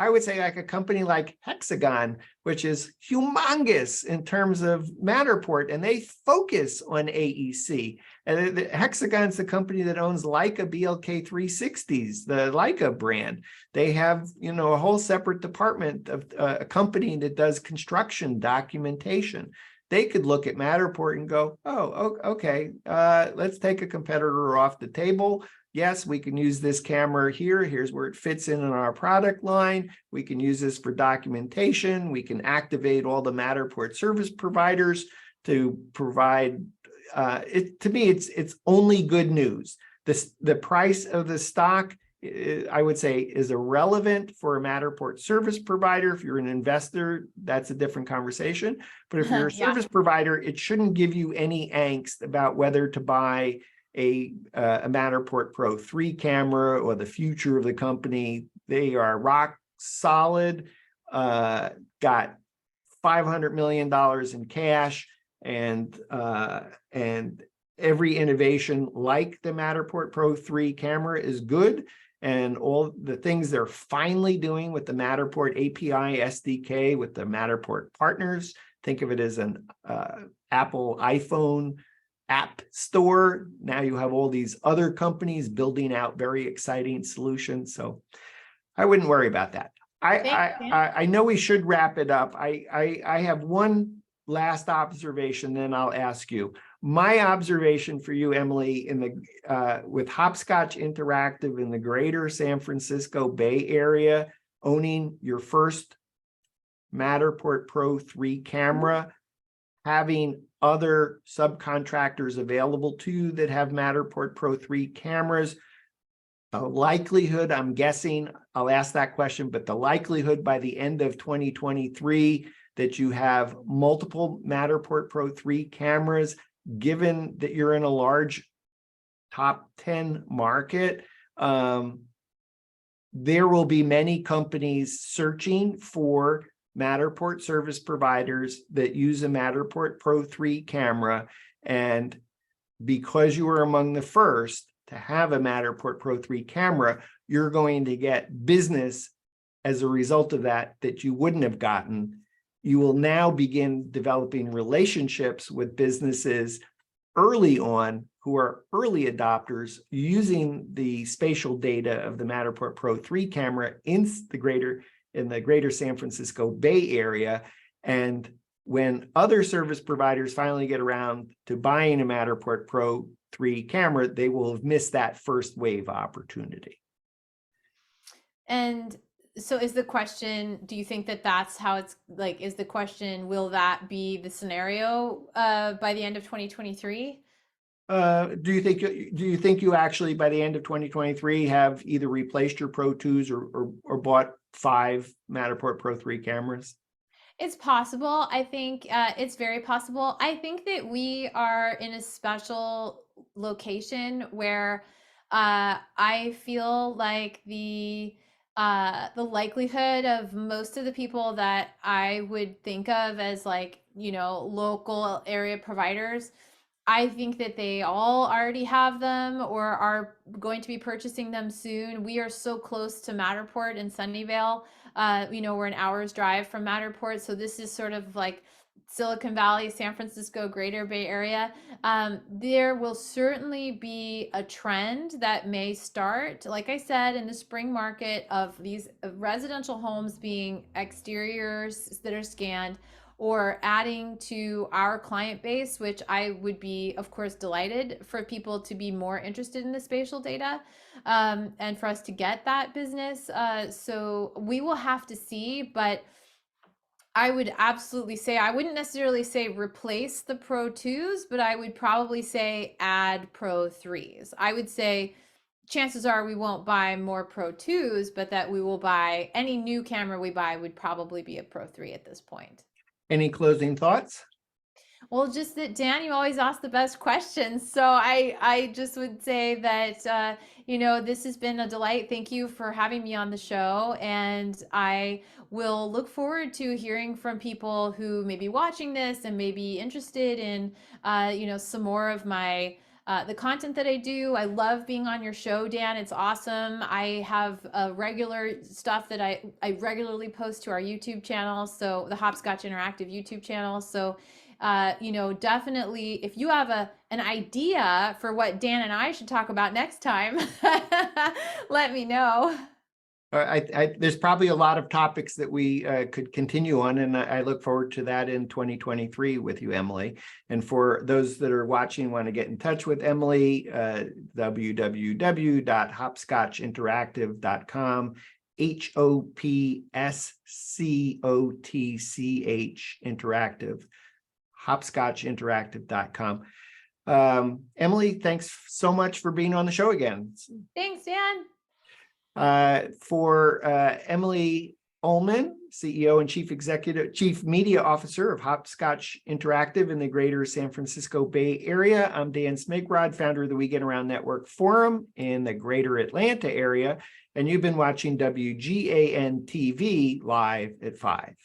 would say like a company like Hexagon, which is humongous in terms of Matterport, and they focus on AEC. And Hexagon's the company that owns Leica BLK 360s, the Leica brand. They have, a whole separate department of a company that does construction documentation. They could look at Matterport and go, oh, okay, let's take a competitor off the table. Yes, we can use this camera here. Here's where it fits in our product line. We can use this for documentation. We can activate all the Matterport service providers to provide it. To me, it's only good news. The price of the stock, I would say, is irrelevant for a Matterport service provider. If you're an investor, that's a different conversation. But if you're a Yeah. service provider, it shouldn't give you any angst about whether to buy a Matterport Pro3 camera or the future of the company. They are rock solid, got $500 million in cash, and every innovation like the Matterport Pro3 camera is good. And all the things they're finally doing with the Matterport API SDK with the Matterport partners, think of it as an Apple iPhone app store. Now you have all these other companies building out very exciting solutions. So I wouldn't worry about that. I know we should wrap it up. I have one last observation, then I'll ask you. My observation for you, Emily, with Hopscotch Interactive in the greater San Francisco Bay Area, owning your first Matterport Pro3 camera, having other subcontractors available to you that have Matterport Pro3 cameras, the likelihood, I'm guessing, I'll ask that question, but the likelihood by the end of 2023 that you have multiple Matterport Pro3 cameras, given that you're in a large top 10 market, there will be many companies searching for Matterport service providers that use a Matterport Pro3 camera. And because you are among the first to have a Matterport Pro3 camera, you're going to get business as a result of that you wouldn't have gotten. You will now begin developing relationships with businesses early on who are early adopters using the spatial data of the Matterport Pro3 camera in the greater San Francisco Bay Area. And when other service providers finally get around to buying a Matterport Pro3 camera, they will have missed that first wave opportunity. And so is the question, do you think that that's how it's like, is the question, will that be the scenario by the end of 2023? Do you think you actually by the end of 2023 have either replaced your Pro 2s or bought 5 Matterport Pro3 cameras? It's possible. I think it's very possible. I think that we are in a special location where I feel like the likelihood of most of the people that I would think of as like, you know, local area providers, I think that they all already have them or are going to be purchasing them soon. We are so close to Matterport in Sunnyvale. You know, we're an hour's drive from Matterport. So this is sort of like Silicon Valley, San Francisco, Greater Bay Area. There will certainly be a trend that may start, like I said, in the spring market of these residential homes being exteriors that are scanned, or adding to our client base, which I would be, of course, delighted for people to be more interested in the spatial data and for us to get that business. So we will have to see, but I would absolutely say, I wouldn't necessarily say replace the Pro 2s, but I would probably say add Pro 3s. I would say chances are we won't buy more Pro 2s, but that we will buy any new camera we buy would probably be a Pro 3 at this point. Any closing thoughts? Well, just that, Dan, you always ask the best questions. So I just would say that, you know, this has been a delight. Thank you for having me on the show. And I will look forward to hearing from people who may be watching this and may be interested in, you know, some more of my the content that I do. I love being on your show, Dan. It's awesome. I have regular stuff that I regularly post to our YouTube channel. So the Hopscotch Interactive YouTube channel. So, you know, definitely if you have an idea for what Dan and I should talk about next time, let me know. There's probably a lot of topics that we could continue on, and I look forward to that in 2023 with you, Emily. And for those that are watching, want to get in touch with Emily, www.hopscotchinteractive.com, HOPSCOTCH Interactive, hopscotchinteractive.com. Emily, thanks so much for being on the show again. Thanks, Dan. For Emily Olman, CEO and Chief Media Officer of Hopscotch Interactive in the greater San Francisco Bay Area, I'm Dan Smigrod, founder of the We Get Around Network Forum in the greater Atlanta area, and you've been watching WGAN-TV live at 5.